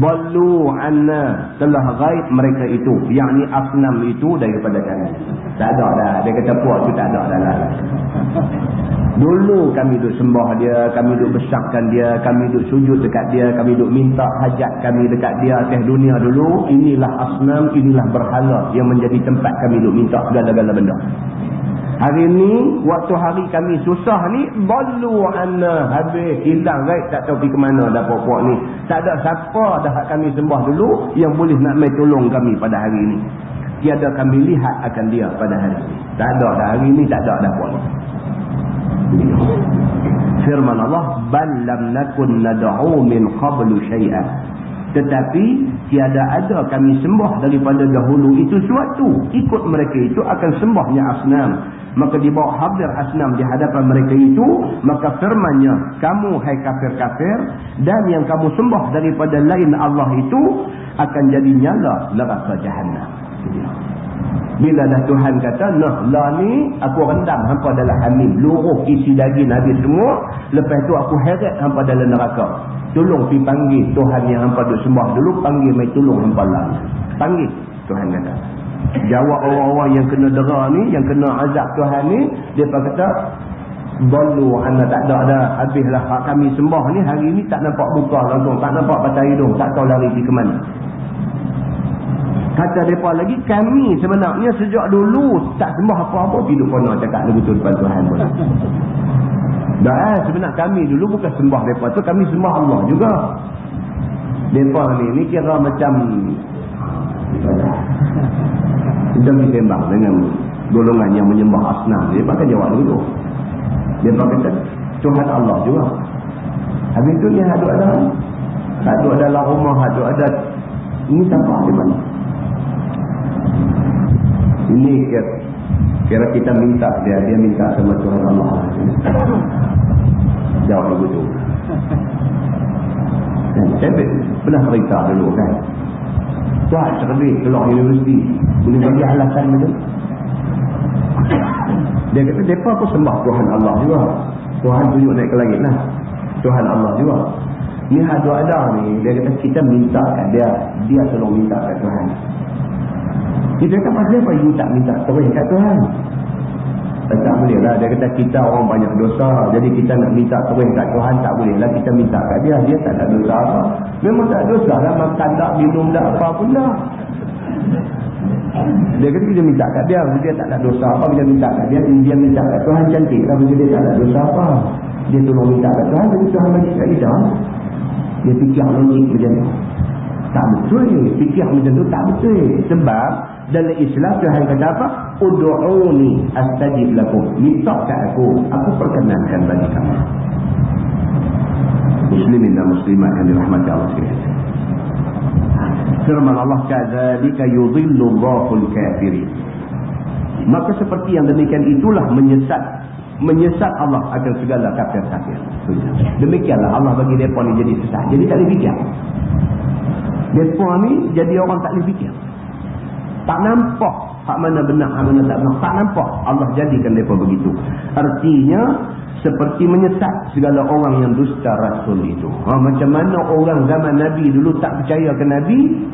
ballu anna, telah gaib mereka itu, yakni asnam itu daripada kami. Tak ada dah. Dia kata puak tu tak ada dah lah. Dulu kami duk sembah dia, kami duk besarkan dia, kami duk sujud dekat dia, kami duk minta hajat kami dekat dia atas dunia dulu. Inilah asnam, inilah berhala yang menjadi tempat kami duk minta segala-gala benda. Hari ni, waktu hari kami susah ni, ballu anna, habis, hilang gaib, tak tahu pergi ke mana dah puak-puak ni. Tak ada siapa dah kami sembah dulu yang boleh nak mai tolong kami pada hari ni. Tiada kami lihat akan dia pada hari ni. Tak ada dah hari ni, tak ada dah puak ni. Firman Allah, bal lam nakun nad'u min qablu syai'an. Tetapi tiada ada kami sembah daripada dahulu itu suatu. Ikut mereka itu akan sembahnya asnam. Maka dibawa hadir asnam di hadapan mereka itu, maka firmannya, kamu hai kafir-kafir dan yang kamu sembah daripada lain Allah itu akan jadi nyala neraka jahannam. Bila dah Tuhan kata, nah lah ni aku rendam hampa dalam hamim, luruh isi daging habis semua, lepas tu aku heret hampa dalam neraka. Tolong pergi panggil Tuhan yang hampa duk sembah dulu, panggil mai tolong hampa lah. Panggil, Tuhan kata. Jawab orang-orang yang kena dera ni, yang kena azab Tuhan ni, dia kata, ballu anna, tak ada dah, habislah hak kami sembah ni, hari ni tak nampak buka langsung, tak nampak patah hidung, tak tahu lari pergi ke mana. Kata mereka lagi, kami sebenarnya sejak dulu tak sembah apa-apa, hidup kena cakap lagu tu depan Tuhan pun. Dah sebenarnya kami dulu bukan sembah mereka tu, kami sembah Allah juga. Mereka ni kira macam kita sembang dengan golongan yang menyembah asnam. Dia pakai jawab dulu. Dia kata Tuhan Allah juga. Habis tu dia ada dalam rumah, ada ini siapa di mana? Ini kira kita minta dia minta sama Tuhan Allah. Jawab begitu. Saya pernah cerita dulu kan. Tuan cerdik keluar universiti, boleh bagi alasan macam. Dia kata mereka pun sembah Tuhan Allah juga. Tuhan tunjuk naik ke langit lah. Tuhan Allah juga. Ni ada ni, dia kata kita minta kat dia, dia tolong minta kat Tuhan. Kita kata pasal apa you tak minta terus kat Tuhan? Tak boleh lah. Dia kata kita orang banyak dosa, jadi kita nak minta terus kat Tuhan, tak boleh lah kita minta kat dia. Dia tak ada dosa apa. Memang tak ada dosa lah, makan tak, minum tak, apa pun dah. Dia kata kita minta kat dia, dia tak ada dosa apa, kita minta kat dia, dia minta kat Tuhan cantik lah, dia tak ada dosa apa. Dia tolong minta kat Tuhan, tapi Tuhan bagi kat kita. Dia fikir logik macam tu. Tak betul. Fikir macam tu tak betul. Sebab dalam Islam Tuhan kata apa? Ud'uni astajib lakum. Minta kat aku perkenankan bagi kamu. Muslimin dan muslimat yang dirahmati Allah sekalian. Firman Allah, kadzalika yudhillu Allahul kafirin. Maka seperti yang demikian itulah menyesat Allah akan segala kafir-kafir. Demikianlah Allah bagi mereka ni jadi sesat. Jadi tak boleh fikir. Mereka ni jadi orang tak boleh fikir. Tak nampak hak mana benar, hak mana tak benar. Tak nampak. Allah jadikan mereka begitu. Artinya seperti menyesat segala orang yang dusta Rasul itu. Macam mana orang zaman Nabi dulu tak percaya ke Nabi,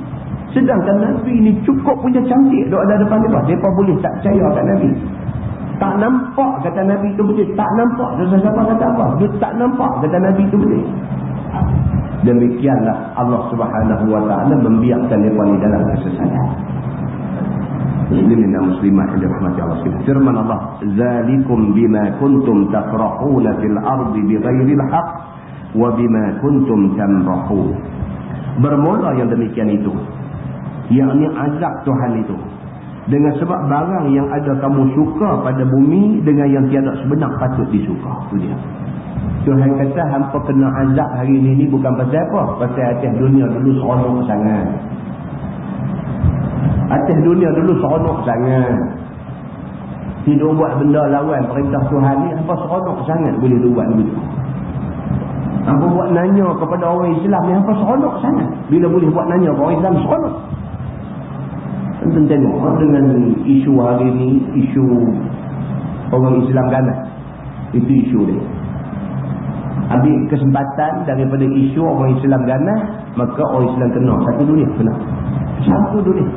sedangkan Nabi ni cukup punya cantik duk ada depan mereka. Mereka boleh tak percaya ke Nabi. Tak nampak kata Nabi itu betul. Tak nampak. Siapa kata apa? Dia tak nampak kata Nabi itu betul. Demikianlah Allah Subhanahu wa ta'ala membiarkan mereka di dalam kesesatan. Muslimin dan muslimat yang dirahmati Allah sekalian. Firman Allah, "Zalikum bima kuntum tafrahuna fil ardi bighairil haqq wa bima kuntum tamrahun." Bermula yang demikian itu, yakni azab Tuhan itu, dengan sebab barang yang ada kamu suka pada bumi dengan yang tiada sebenar patut disuka. Itu dia. Tuhan kata hampa kena azab hari ini bukan pasal apa? Pasal atas dunia dulu seronok sangat. Atas dunia dulu seronok sangat. Hidup buat benda lawan perintah Tuhan ni, hampa seronok sangat boleh buat begitu. Hampa buat nanya kepada orang Islam ni, hampa seronok sangat. Bila boleh buat nanya kepada orang Islam, seronok. Tonton tengok dengan isu hari ni, isu orang Islam ganas. Itu isu dia. Ambil kesempatan daripada isu orang Islam ganas, maka orang Islam kena satu dunia. Kena satu dunia.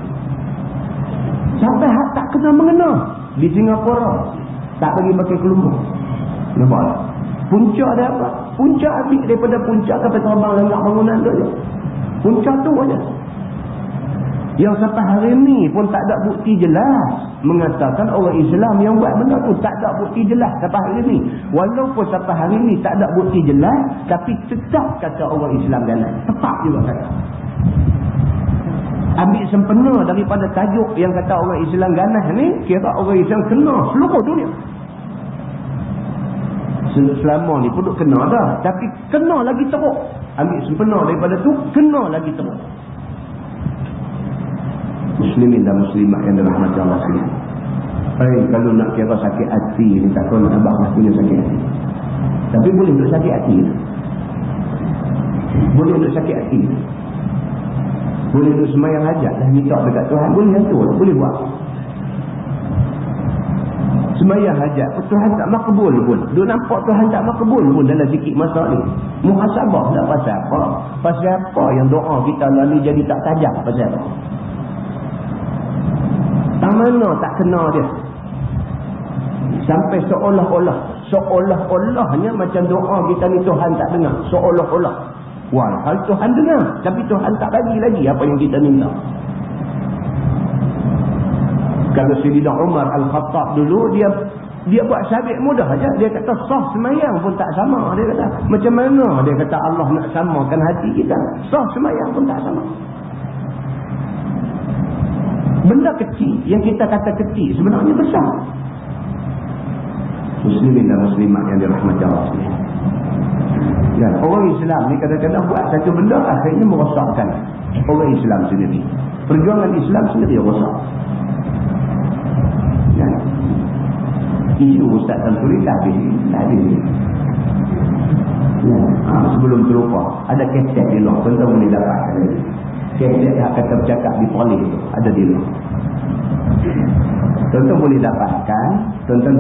Sampai hak tak kena mengena. Di Singapura tak bagi pakai kelumur. Nampak? Puncak dia apa? Puncak ambil daripada puncak kapal terbang lenggak bangunan tu je. Puncak tu aja. Yang sampai hari ni pun tak ada bukti jelas mengatakan orang Islam yang buat benda tu. Tak ada bukti jelas sampai hari ni. Walaupun sampai hari ni tak ada bukti jelas, tapi tetap kata orang Islam ganas. Tepat juga kata. Ambil sempena daripada tajuk yang kata orang Islam ganas ni, kira orang Islam kena seluruh dunia. Selama ni pun kena dah, tapi kena lagi teruk. Ambil sempena daripada tu, kena lagi teruk. Muslimin dan muslimat yang dirahmati Allah sekalian. Kalau nak kira sakit hati ni, tak tahu nak abang punya sakit hati. Tapi boleh untuk sakit hati. Boleh untuk sakit hati. Boleh untuk semayang hajat lah, minta dekat Tuhan. Boleh tu, boleh buat. Semayang hajat, Tuhan tak makbul pun. Dia nampak Tuhan tak makbul pun dalam sikit masa ni. Muhasabah tak pasal apa. Pasal apa yang doa kita lah ni jadi tak tajam pasal apa. Tak mana tak kena dia. Sampai seolah-olahnya macam doa kita ni Tuhan tak dengar. Seolah-olah. Walhal Tuhan dengar. Tapi Tuhan tak bagi lagi apa yang kita minta. Kalau Sayyidina Umar Al-Khattab dulu, dia buat sabit mudah aja. Dia kata sah semayang pun tak sama. Dia kata macam mana dia kata Allah nak samakan hati kita. Sah semayang pun tak sama. Benda kecil yang kita kata kecil sebenarnya besar. Muslimin dan muslimat yang dirahmati Allah sekalian. Dan orang Islam ni kadang-kadang buat satu benda akhirnya merosakkan orang Islam sendiri. Perjuangan Islam sendiri rosak. Dan isu Ustaz Tansuri tadi. Sebelum terlupa ada keset di luar, tuan-tuan boleh dapatkan lagi. Keset yang akan tercakap di polis tu ada di luar. Tuan-tuan boleh dapatkan, tuan-tuan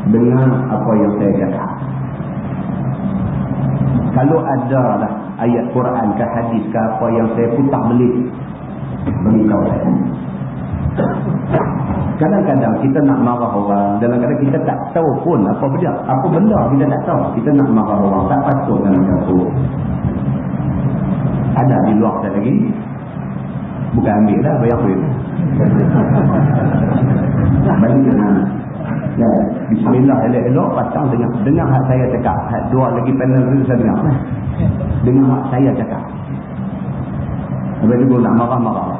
dengar apa yang saya cakap. Kalau ada lah ayat Quran ke hadis ke apa yang saya putar belit, beritahu saya. Kadang-kadang kita nak marah orang, kadang-kadang kita tak tahu pun apa benda kita tak tahu. Kita nak marah orang, tak patut dalam kasut. Ada di luar tak lagi? Bukan ambil dah, bayar duit. Bagi dengan ya, bismillah elok-elok, patang dengar hak saya cakap. Hak dua lagi panel tu saya dengar. Dengar hak saya cakap. Lepas tu nak marah-marah.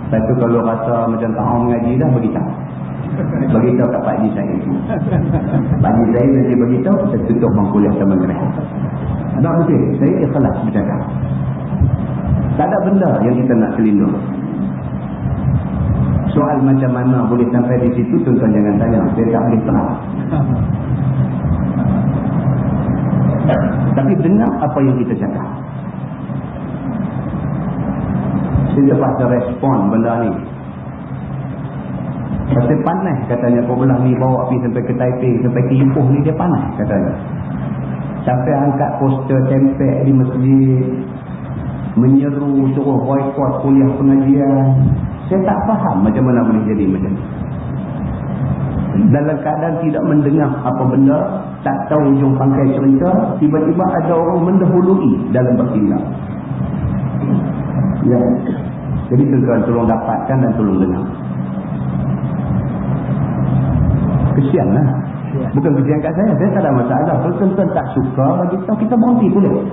Lepas tu kalau rasa macam tak mau mengaji dah, beritahu kat Pak Haji saya. Pak Haji saya nanti beritahu, saya tutup mangkuliah sama gerai. Tak mungkin, saya ikhlas bercakap. Tak ada benda yang kita nak selindung. Soal macam mana boleh sampai di situ, tuan-tuan jangan tanya. Saya tak boleh terang. Tapi dengar apa yang kita cakap. Dia terpaksa respon benda ni. Pasal panas katanya, kau belah ni bawa pergi sampai ke Taipei, sampai ke Ipoh ni, dia panas katanya. Sampai angkat poster tempel di masjid, menyeru suruh boykot kuliah pengajian. Saya tak faham macam mana boleh jadi macam ni. Dalam keadaan tidak mendengar apa benda, tak tahu ujung pangkai cerita, tiba-tiba ada orang mendahului dalam bertindak. Ya. Jadi tuan-tuan tolong dapatkan dan tolong dengar. Kesianlah. Bukan kesian kat saya tak ada masalah. Kalau tuan-tuan tak suka bagi tahu, kita berhenti boleh.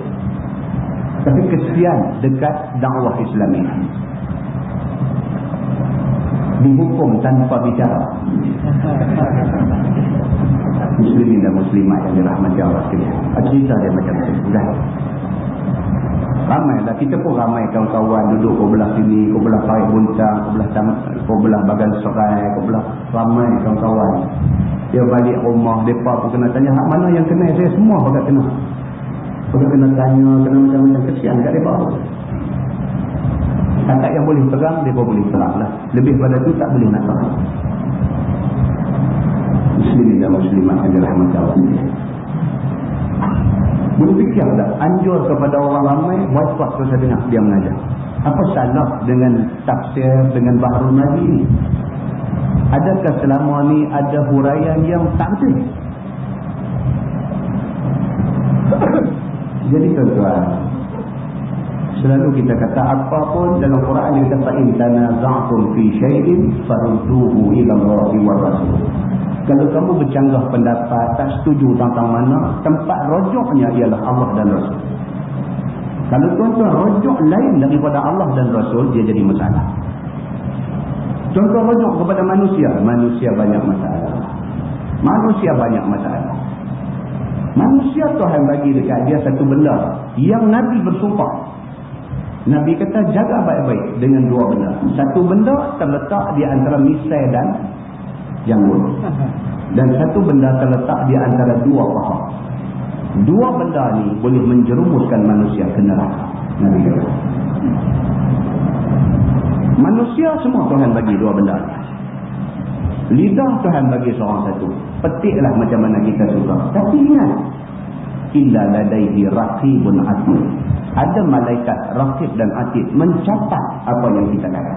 Tapi kesian dekat dakwah Islami. Dihukum tanpa bicara. Muslimin dan muslimat yang dirahmati Allah sekalian. Cerita dia macam tu. Ramailah, kita pun ramai kawan-kawan duduk kau belah sini, kau belah Farid Buntang, kau belah Bagan Serai, kau belah ramai kawan-kawan. Dia balik rumah, mereka pun kena tanya, hak mana yang kena? Saya semua bagai kena. Bagai kena tanya, kena macam-macam, kesian kat mereka. Takat yang boleh terang, mereka boleh terang lah. Lebih pada tu tak boleh nak terang. Muslimin dan muslimat yang dirahmati Allah. Boleh fikir tak? Anjur kepada orang ramai, boykot tu saya dengar dia mengajar. Apa salah dengan tafsir, dengan baharul Nabi ni? Adakah selama ni ada huraian yang tak betul? Jadi tuan-tuan, selalu kita kata apa pun dalam Quran dia kata in tanaza'tum fi syai'in farudduhu ila Allahi wa Rasul. Kalau kamu bercanggah pendapat, tak setuju tentang mana, tempat rojoknya ialah Allah dan Rasul. Kalau tuan-tuan rojok lain daripada Allah dan Rasul, dia jadi masalah. Tuan-tuan rojok kepada manusia, manusia banyak masalah. Manusia banyak masalah. Manusia Tuhan bagi dekat dia satu benda yang Nabi bersumpah. Nabi kata jaga baik-baik dengan dua benda. Satu benda terletak di antara misai dan janggut. Dan satu benda terletak di antara dua paha. Dua benda ni boleh menjerumuskan manusia ke neraka. Nabi kata. Manusia semua Tuhan bagi dua benda ni. Lidah Tuhan bagi seorang satu. Petiklah macam mana kita suka. Tapi ingat, illa ladaihi raqibun atid. Ada malaikat raqib dan atid mencatat apa yang kita kata.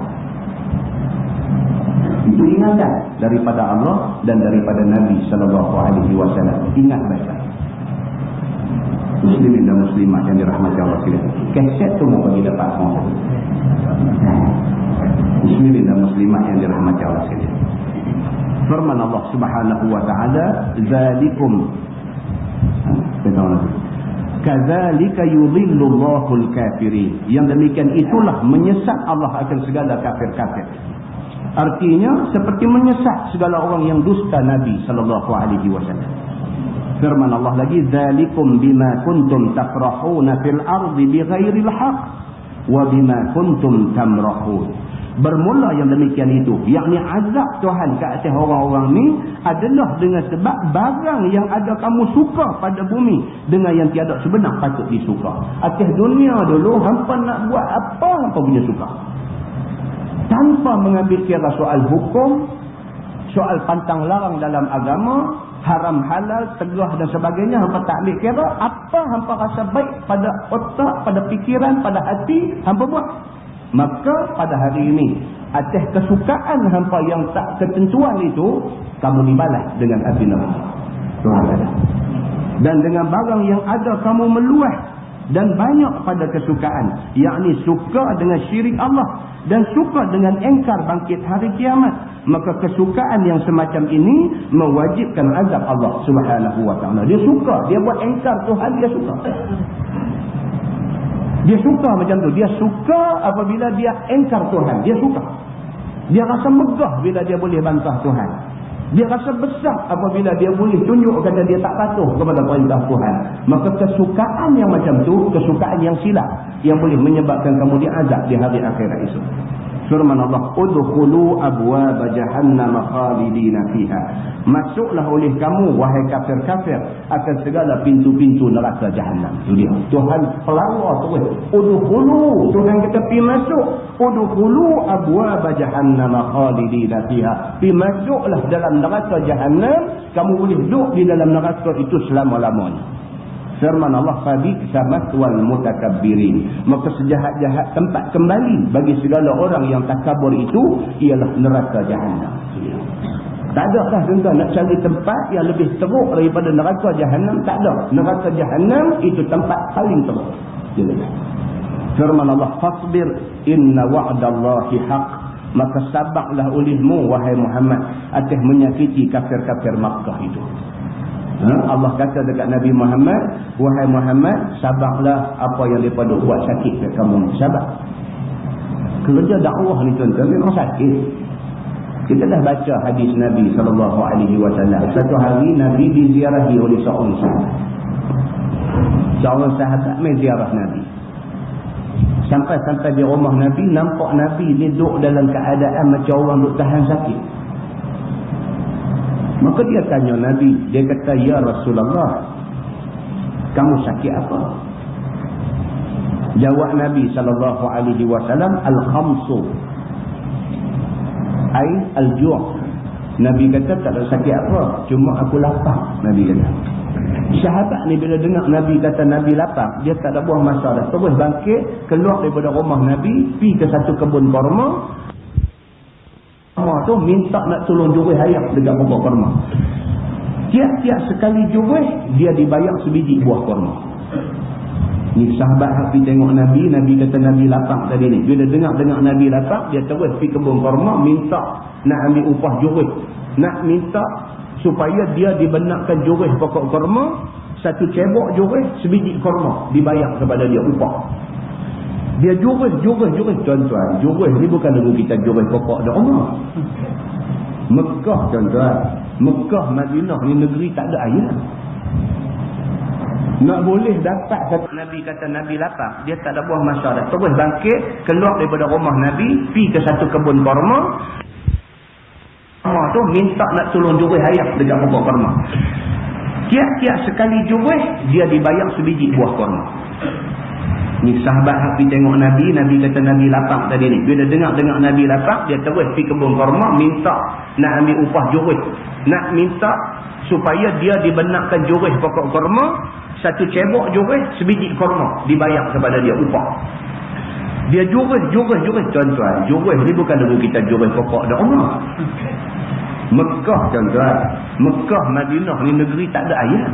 Itu ingatan daripada Allah dan daripada Nabi SAW. Ingat baik-baik. Muslimin dan muslimat yang dirahmati Allah sekalian. Kaset tu mau bagi dapat semua. Muslimin dan muslimat yang dirahmati Allah sekalian. Firman Allah Subhanahu wa taala, "Zalikum kadzalika yudhillullahu al-kafirin." Yang demikian itulah menyesat Allah akan segala kafir-kafir. Artinya seperti menyesat segala orang yang dusta Nabi sallallahu alaihi wasallam. Firman Allah lagi, "Dzalikum bima kuntum tafrahuna fil ardi bighairi al-haq wa bima kuntum tamrahun." Bermula yang demikian itu, yakni azab Tuhan ke atas orang-orang ni adalah dengan sebab barang yang ada kamu suka pada bumi dengan yang tiada sebenar patut disuka. Atas dunia dulu hampa nak buat apa hampa punya suka. Tanpa mengambil kira soal hukum, soal pantang larang dalam agama, haram halal, tegah dan sebagainya, hampa tak ambil kira. Apa hampa rasa baik pada otak, pada fikiran, pada hati, hampa buat. Maka pada hari ini atas kesukaan hampa yang tak ketentuan itu, kamu dibalas dengan api neraka. Tuhan kata. Dan dengan barang yang ada kamu meluah dan banyak pada kesukaan, yakni suka dengan syirik Allah dan suka dengan engkar bangkit hari kiamat, maka kesukaan yang semacam ini mewajibkan azab Allah Subhanahu wa taala. Dia suka, dia buat engkar Tuhan, dia suka. Dia suka macam tu. Dia suka apabila dia engkar Tuhan, dia suka. Dia rasa megah bila dia boleh bantah Tuhan. Dia rasa besar apabila dia boleh tunjuk kata dia tak patuh kepada perintah Tuhan. Maka kesukaan yang macam tu, kesukaan yang silap, yang boleh menyebabkan kamu diazab di hari akhirat itu. Firman Allah, udkhulu abwaab jahannam khalidina fiha. Masuklah oleh kamu wahai kafir-kafir akan segala pintu-pintu neraka jahanam. Itu dia. Tuhan pelawar terus. Udkhulu, Tuhan kata pi masuk. Udkhulu abwaab jahannam khalidina fiha. Pi masuklah dalam neraka jahanam, kamu boleh duduk di dalam neraka itu selama-lamanya. Firman Allah, fabi'sa mathwal mutakabbirin. Maka sejahat-jahat tempat kembali bagi segala orang yang takabur itu ialah neraka jahanam. Tak ada dah tuan-tuan nak cari tempat yang lebih teruk daripada neraka jahanam, tak ada. Neraka jahanam itu tempat paling teruk. Firman Allah, fasbir inna wa'dallahi haq. Maka sabarlah olehmu wahai Muhammad atas menyakiti kafir-kafir Makkah itu. Allah kata dekat Nabi Muhammad, wahai Muhammad, sabarlah apa yang mereka buat sakit kat kamu. Sabar. Kerja dakwah ni tuan-tuan memang sakit. Kita dah baca hadis Nabi SAW. Satu hari Nabi diziarahi oleh seorang sahabat. Seorang sahabat main ziarah Nabi. Sampai di rumah Nabi, nampak Nabi ni duduk dalam keadaan macam orang duduk tahan sakit. Maka dia tanya Nabi, dia kata, ya Rasulullah, kamu sakit apa? Jawab Nabi SAW, al-khamsu ay al-ju'. Nabi kata, tak ada sakit apa, cuma aku lapar. Nabi kata. Sahabat ni bila dengar Nabi kata Nabi lapar, dia tak ada buang masa dah, terus bangkit keluar daripada rumah Nabi, pergi ke satu kebun kurma. Tu minta nak tolong jurih air dekat pokok kurma. Tiap-tiap sekali jurih, dia dibayar sebiji buah kurma. Ni sahabat pergi tengok Nabi, Nabi kata Nabi lapar tadi ni. Bila dengar Nabi lapar, dia terus pergi kebun kurma, minta nak ambil upah jurih. Nak minta supaya dia dibenarkan jurih pokok kurma, satu cebok jurih, sebiji kurma, dibayar kepada dia upah. Dia jurih. Tuan-tuan, jurih ni bukan dulu kita jurih pokok dah rumah. Mekah tuan-tuan. Mekah, Madinah ni negeri tak ada air. Nak boleh dapat, Nabi kata Nabi lapar, dia tak ada buang masa dah. Terus bangkit, keluar daripada rumah Nabi, pergi ke satu kebun kurma. Tu minta nak tolong jurih air dekat pokok kurma. Tiap-tiap sekali jurih, dia dibayar sebiji buah kurma. Ni sahabat pergi tengok Nabi, Nabi kata Nabi lapar tadi ni. Bila dengar Nabi lapar, dia terus pergi kebun kurma, minta nak ambil upah jurih. Nak minta supaya dia dibenarkan jurih pokok kurma, satu cebok jurih, sebiji kurma, dibayar kepada dia upah. Dia jurih. Tuan-tuan, jurih ni bukan dulu kita jurih pokok dah rumah. Mekah tuan-tuan. Mekah, Madinah ni negeri tak ada air.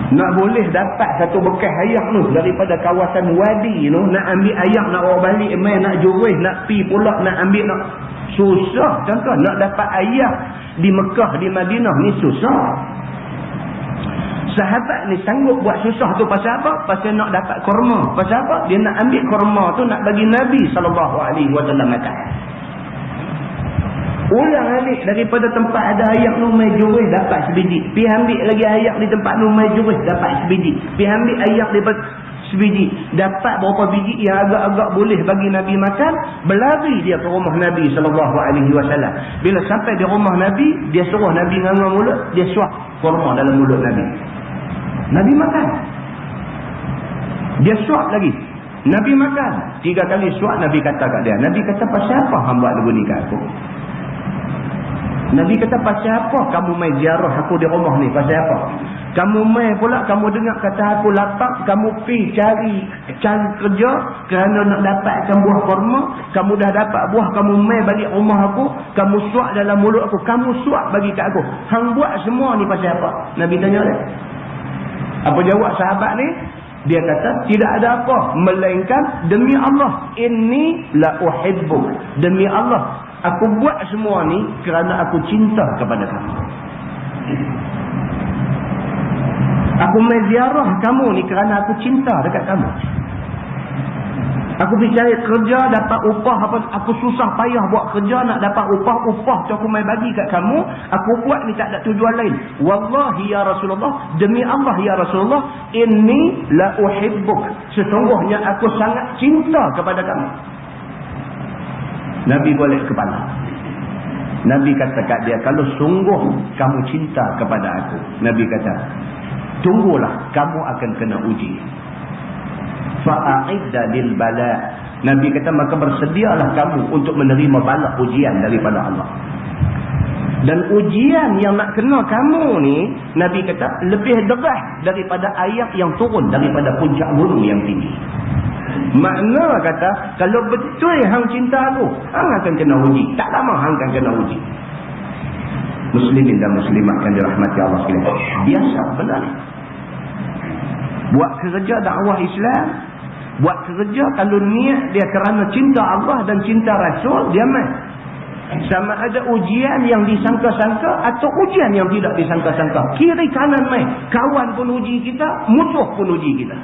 Nak boleh dapat satu bekas air tu daripada kawasan wadi tu, nak ambil air, nak bawa balik main, nak jurih, nak pi pula, nak ambil, nak susah tuan-tuan. Nak dapat air di Mekah, di Madinah ni susah. Sahabat ni sanggup buat susah tu pasal apa? Pasal nak dapat kurma. Pasal apa? Dia nak ambil kurma tu nak bagi Nabi SAW makan. Ulang alik daripada tempat ada air tu mai jurih dapat sebiji. Pergi ambil lagi air di tempat tu mai jurih dapat sebiji. Pergi ambil air daripada sebiji. Dapat berapa biji yang agak-agak boleh bagi Nabi makan. Berlari dia ke rumah Nabi SAW. Bila sampai di rumah Nabi, dia suruh Nabi nganga mulut. Dia suap kurma dalam mulut Nabi. Nabi makan. Dia suap lagi. Nabi makan. 3 kali suap Nabi kata kat dia. Nabi kata, pasal apa hamba lagu ni kat aku? Nabi kata, pasal apa kamu main ziarah aku di rumah ni? Pasal apa? Kamu mai pula, kamu dengar kata aku lapar, kamu pergi cari kerja kerana nak dapatkan buah kurma. Kamu dah dapat buah, kamu mai balik rumah aku, kamu suap dalam mulut aku, kamu suap bagi kat aku. Hang buat semua ni pasal apa? Nabi tanya dia. Apa jawab sahabat ni? Dia kata, tidak ada apa melainkan demi Allah, inni la uhibbuk. Demi Allah, aku buat semua ni kerana aku cinta kepada kamu. Aku mai ziarah kamu ni kerana aku cinta dekat kamu. Aku pergi cari kerja, dapat upah, apa aku susah payah buat kerja nak dapat upah tu aku mai bagi kat kamu. Aku buat ni tak ada tujuan lain. Wallahi ya Rasulullah, demi Allah ya Rasulullah, inni la uhibbuk. Sesungguhnya aku sangat cinta kepada kamu. Nabi golek kepala. Nabi kata kat dia, kalau sungguh kamu cinta kepada aku, Nabi kata, tunggulah, kamu akan kena uji. Fa'a'idda lil bala. Nabi kata, maka bersedialah kamu untuk menerima bala ujian daripada Allah. Dan ujian yang nak kena kamu ni, Nabi kata, lebih derah daripada ayat yang turun daripada puncak gunung yang tinggi. Makna kata, kalau betul hang cinta aku, hang akan kena uji. Tak lama hang akan kena uji. Muslimin dan muslimat yang dirahmati Allah sekalian, biasa benar ni. Buat kerja dakwah Islam, buat kerja kalau niat dia kerana cinta Allah dan cinta Rasul, dia mai. Sama ada ujian yang disangka-sangka atau ujian yang tidak disangka-sangka, kiri kanan mai. Kawan pun uji kita, musuh pun uji kita.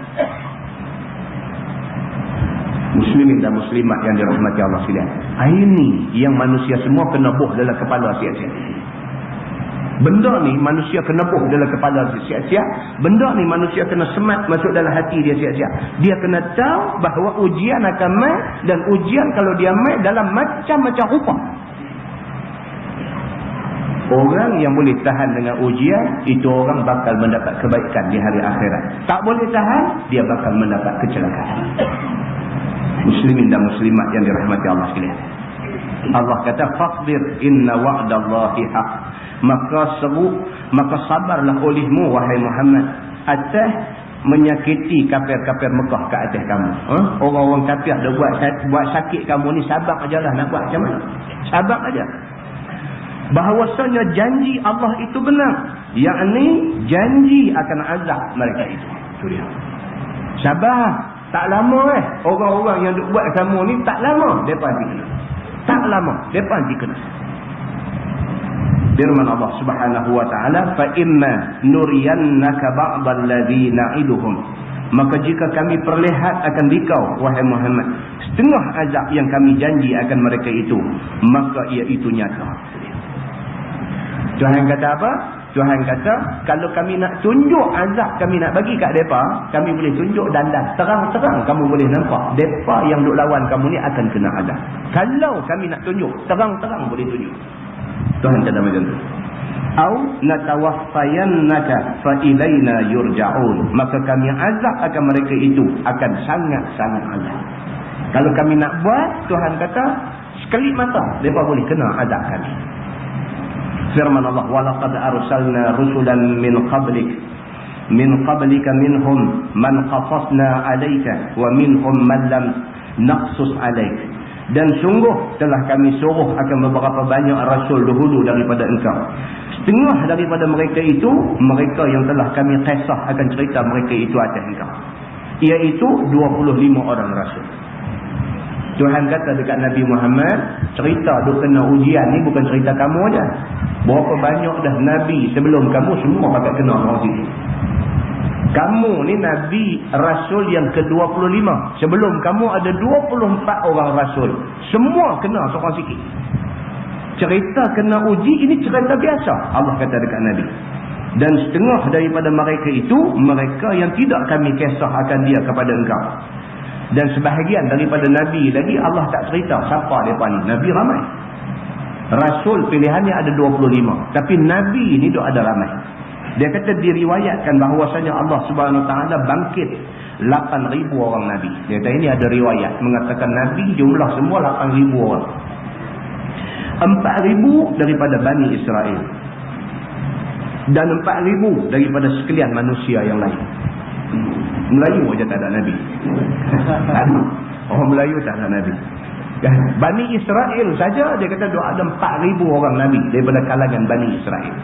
Muslimin dan muslimat yang dirahmati Allah sekalian, ini yang manusia semua kena buh dalam kepala siap-siap. Benda ni manusia kena buh dalam kepala siap-siap. Benda ni manusia kena semat masuk dalam hati dia siap-siap. Dia kena tahu bahawa ujian akan mai, dan ujian kalau dia mai dalam macam-macam rupa. Orang yang boleh tahan dengan ujian, itu orang bakal mendapat kebaikan di hari akhirat. Tak boleh tahan, dia bakal mendapat kecelakaan. Muslimin dan muslimat yang dirahmati Allah sekalian, Allah kata, faqdir inna wa'dallahi haq. Maka sabarlah olehmu wahai Muhammad atas menyakiti kafir-kafir Mekah ke atas kamu. Orang-orang kafir dah buat sakit kamu ni, sabar ajalah. Nak buat macam mana? Sabar aja. Bahawasanya janji Allah itu benar, yakni janji akan azab mereka itu. Itu dia. Sabar. Tak lama orang-orang yang duk buat kamu ni, tak lama depa nanti kena. Tak lama depa nanti kena. Firman Allah Subhanahu wa taala, fa imma nuriyannaka ba'dal ladzi na'iduhum. Maka jika kami perlihat akan dikau wahai Muhammad setengah azab yang kami janji akan mereka itu, maka ia itu nyata. Tuhan kata apa? Tuhan kata, kalau kami nak tunjuk azab kami nak bagi kat mereka, kami boleh tunjuk dandan. Terang-terang kamu boleh nampak mereka yang duk lawan kamu ni akan kena azab. Kalau kami nak tunjuk, terang-terang boleh tunjuk. Tuhan kata macam tu. Au natawaffayannaka fa ilaina yurja'un. Maka kami azab akan mereka itu akan sangat-sangat azab. Kalau kami nak buat, Tuhan kata, sekelip mata mereka boleh kena azab kami. Firman Allah, walaqad arsalna rusulan min qablika minhum man qasasna 'alaika wa minhum man lam naqsus 'alaik. Dan sungguh telah kami suruh akan beberapa banyak rasul dahulu daripada engkau. Setengah daripada mereka itu, mereka yang telah kami kisah akan cerita mereka itu atas engkau, iaitu 25 orang rasul. Tuhan kata dekat Nabi Muhammad, cerita duk kena ujian ni bukan cerita kamu aja. Berapa banyak dah Nabi sebelum kamu semua pakai kena orang situ. Kamu ni Nabi Rasul yang ke-25. Sebelum kamu ada 24 orang Rasul. Semua kena seorang sikit. Cerita kena uji ini cerita biasa, Allah kata dekat Nabi. Dan setengah daripada mereka itu, mereka yang tidak kami kisah akan dia kepada engkau. Dan sebahagian daripada Nabi lagi Allah tak cerita siapa mereka ni. Nabi ramai. Rasul pilihannya ada 25. Tapi Nabi ni ada ramai. Dia kata diriwayatkan bahawasanya Allah Subhanahu Wa Taala bangkit 8,000 orang Nabi. Dia kata ini ada riwayat mengatakan Nabi jumlah semua 8,000 orang. 4,000 daripada Bani Israel. Dan 4,000 daripada sekalian manusia yang lain. Melayu aja tak ada Nabi. Orang Melayu tak ada Nabi. Bani Israel saja dia kata ada 4,000 orang Nabi daripada kalangan Bani Israel.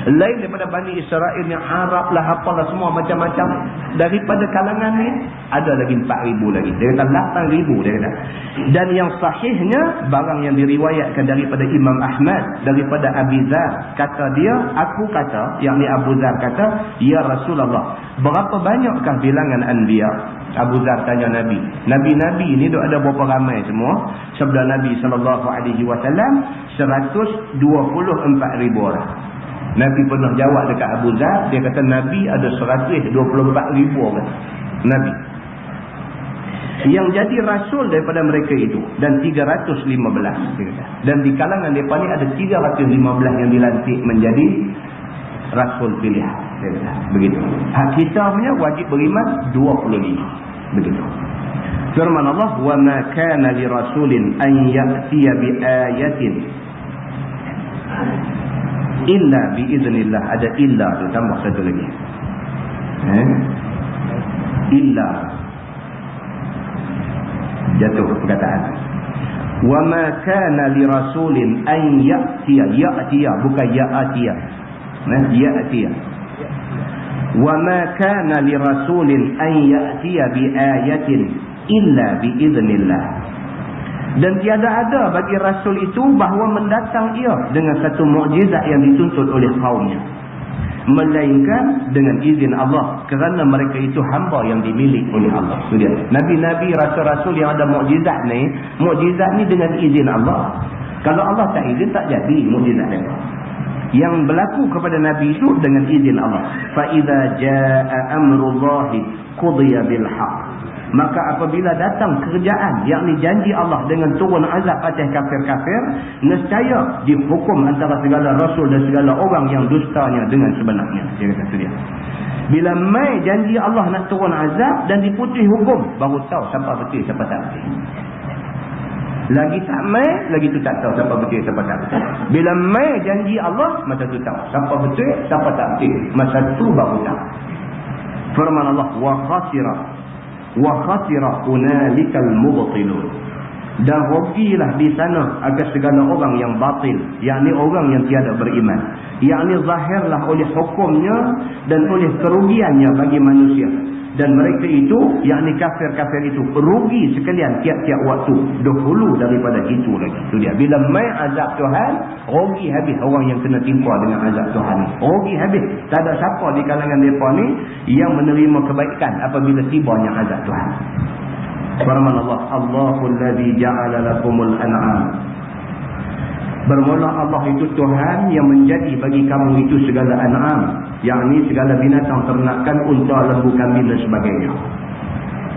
Lain daripada Bani Israel yang Arab lah, apalah semua macam-macam. Daripada kalangan ni ada lagi 4,000 lagi. Dia kata 8,000 dia kata. Dan yang sahihnya barang yang diriwayatkan daripada Imam Ahmad daripada Abi Zar, kata dia, aku kata, yakni Abu Zar kata, ya Rasulullah, berapa banyakkah bilangan anbiya? Abu Zar tanya Nabi. Nabi-nabi ni ada berapa ramai semua? Sabda Nabi SAW 124,000 orang. Nabi pernah jawab dekat Abu Zar, dia kata Nabi ada 124,000 orang. Nabi yang jadi rasul daripada mereka itu, dan 315 dia kata. Dan di kalangan mereka ni ada 315 yang dilantik menjadi rasul pilihan dia kata. Begitu. Hak kita punya wajib beriman 25. Begitu. Firman Allah, wa ma kana li rasulin an ya'tiya bi ayatin illa biiznillah. Ada illa tu, tambah satu lagi. Illa. Jatuh perkataan. Wa ma kana li rasulin an ya'tiya bukan ya'tiya. Ya'tiya. Wa ma kana li rasulin an ya'tiya bi ayatin illa biiznillah. Dan tiada ada bagi rasul itu bahawa mendatang ia dengan satu mukjizat yang dituntut oleh kaumnya, melainkan dengan izin Allah, kerana mereka itu hamba yang dimiliki oleh Allah. Itu dia. Nabi-nabi, rasul-rasul yang ada mukjizat ni dengan izin Allah. Kalau Allah tak izin, tak jadi mukjizat mereka. Yang berlaku kepada Nabi itu dengan izin Allah. Fa idza jaa amrullahi qudiya bil haqq. Maka apabila datang kerjaan, yakni janji Allah dengan turun azab atas kafir-kafir, nescaya dihukum antara segala rasul dan segala orang yang dustanya dengan sebenarnya. Dia kata dia. Bila mai janji Allah nak turun azab dan diputih hukum, baru tahu siapa betul siapa tak betul. Lagi tak mai, lagi tu tak tahu siapa betul siapa tak betul. Bila mai janji Allah, masa tu tahu siapa betul siapa tak betul. Masa tu baru tahu. Firman Allah, wa khasira hunalikal mubtilun. Dan rugilah di sana akan segala orang yang batil, yakni orang yang tiada beriman, yakni zahirlah oleh hukumnya dan oleh kerugiannya bagi manusia. Dan mereka itu, yakni kafir-kafir itu, rugi sekalian tiap-tiap waktu, dahulu daripada itu lagi. Itu dia. Bila mai azab Tuhan, rugi habis orang yang kena timpa dengan azab Tuhan ni. Rugi habis. Tak ada siapa di kalangan mereka ni yang menerima kebaikan apabila tibanya azab Tuhan. Firman Allah, Allahul ladzi ja'ala lakumul an'am. Bermula Allah itu Tuhan yang menjadi bagi kamu itu segala an'am, yakni segala binatang ternakan, unta, lembu, kambing dan sebagainya.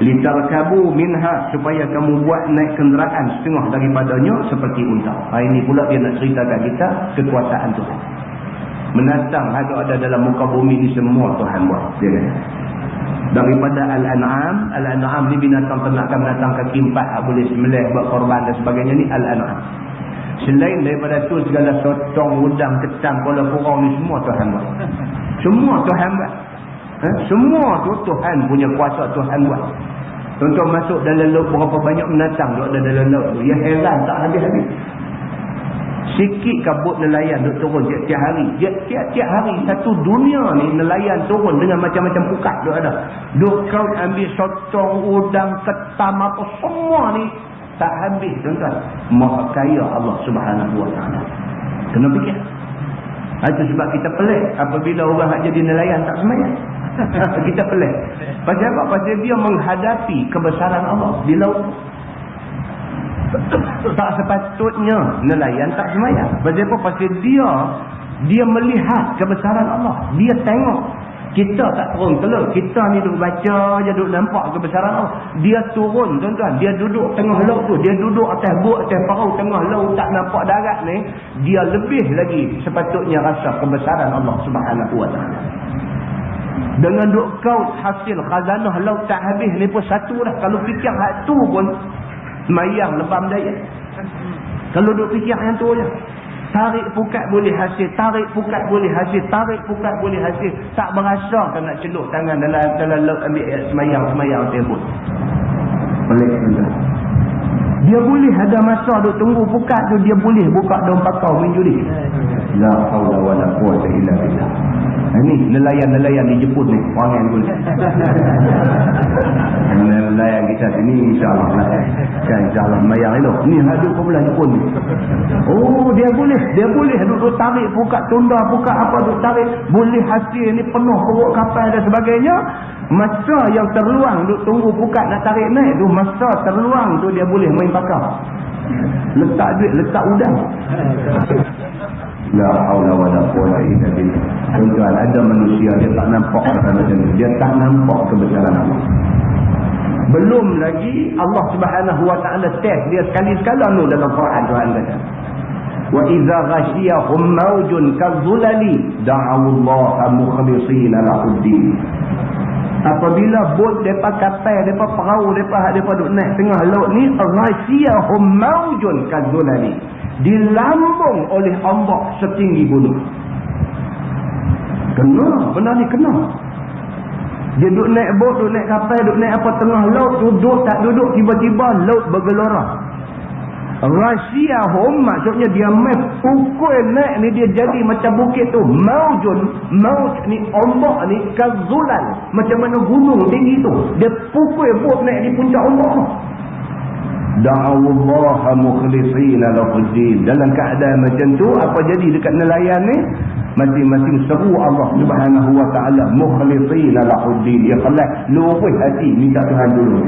Litarkabu minha, supaya kamu buat naik kenderaan setengah daripadanya seperti unta. Ini pula dia nak ceritakan kita kekuasaan Tuhan. Menatang ada dalam muka bumi ni semua Tuhan buat. Dia kata. Daripada al-an'am ni binatang ternakan, binatang kaki empat, boleh sembelih, buat korban dan sebagainya ni al-an'am. Selain daripada tu, segala sotong, udang, ketang, kola kurang ni semua Tuhan buat. Semua Tuhan buat. Semua tu Tuhan punya kuasa, Tuhan buat. Contoh masuk dalam laut, berapa banyak binatang duduk dalam laut tu. Ya heran tak habis-habis. Sikit kabut nelayan duduk turun tiap-tiap hari. Tiap-tiap hari satu dunia ni nelayan turun dengan macam-macam pukat duduk ada. Duduk kau ambil sotong, udang, ketam, apa semua ni tak habis, tuan-tuan. Maha kaya Allah Subhanahu wa ta'ala. Kena fikir. Itu sebab kita pelik apabila orang nak jadi nelayan tak semayang. Kita pelik. Pasal apa? Pasal dia menghadapi kebesaran Allah di laut. Tak sepatutnya nelayan tak semayang. Pasal apa? Pasal dia melihat kebesaran Allah. Dia tengok. Kita tak turun telur. Kita ni duduk baca je, duduk nampak kebesaran Allah. Dia turun, tuan-tuan. Dia duduk tengah laut tu. Dia duduk atas bot, atas perahu tengah laut, tak nampak darat ni. Dia lebih lagi sepatutnya rasa kebesaran Allah Subhanahu wa ta'ala. Dengan duk kaut hasil khazanah laut tak habis ni pun satu dah. Kalau fikir hak tu pun semayang lebam daya. Kalau duk fikir yang tu je. Tarik pukat boleh hasil, tarik pukat boleh hasil, tarik pukat boleh hasil. Tak berasa kan nak celup tangan dalam laut ambil semayang terbut. Pelik juga. Dia boleh ada masa duk tunggu pukat tu, dia boleh buka daun pakau main judi. La haula wala quwwata illa billah. Ini nelayan-nelayan di Jepun ni, orang yang boleh. Nelayan kita sini insya-Allah lah. Kan insya-Allah mayang elok. Ni hadut pula Jepun ni. Oh, dia boleh duk tarik pukat tunda, pukat apa duk tarik, boleh hasil ni penuh perut kapal dan sebagainya. Masa yang terluang duk tunggu pukat nak tarik naik tu, masa terluang tu dia boleh main pakar. Letak duit, letak udang. La haula wala quwwata illa billah. Tuan, ada manusia dia tak nampak macam ni. Dia tak nampak kebesaran Allah. Belum lagi Allah Subhanahu wa taala test dia sekali-sekala nu dalam Quran Tuhan kata. Wa idza ghashiyahum mawjun kadzulali da'u Allah mukhlishina lahu-d-din. Apabila bot depa kapal, depa perahu, depa duk naik tengah laut ni, ghashiyahum mawjun kadzulali, dilambung oleh ombak setinggi gunung. Kena, benar ni kena. Dia duduk naik bot, duduk naik kapal, duduk naik apa tengah laut, duduk tak duduk, tiba-tiba laut bergelora. Rasyahum maksudnya dia main pukul naik ni, dia jadi macam bukit tu. Maut ni ombak ni kazulan, macam mana gunung tinggi tu. Dia pukul bot naik di puncak ombak tu. Da'awallaha mukhlishina lahu-d-din. Dalam keadaan macam tu, apa jadi dekat nelayan ni? Masing-masing seru Allah Subhanahu wa taala mukhlishina lahu-d-din. Ikhlas, luruh hati minta Tuhan dulu.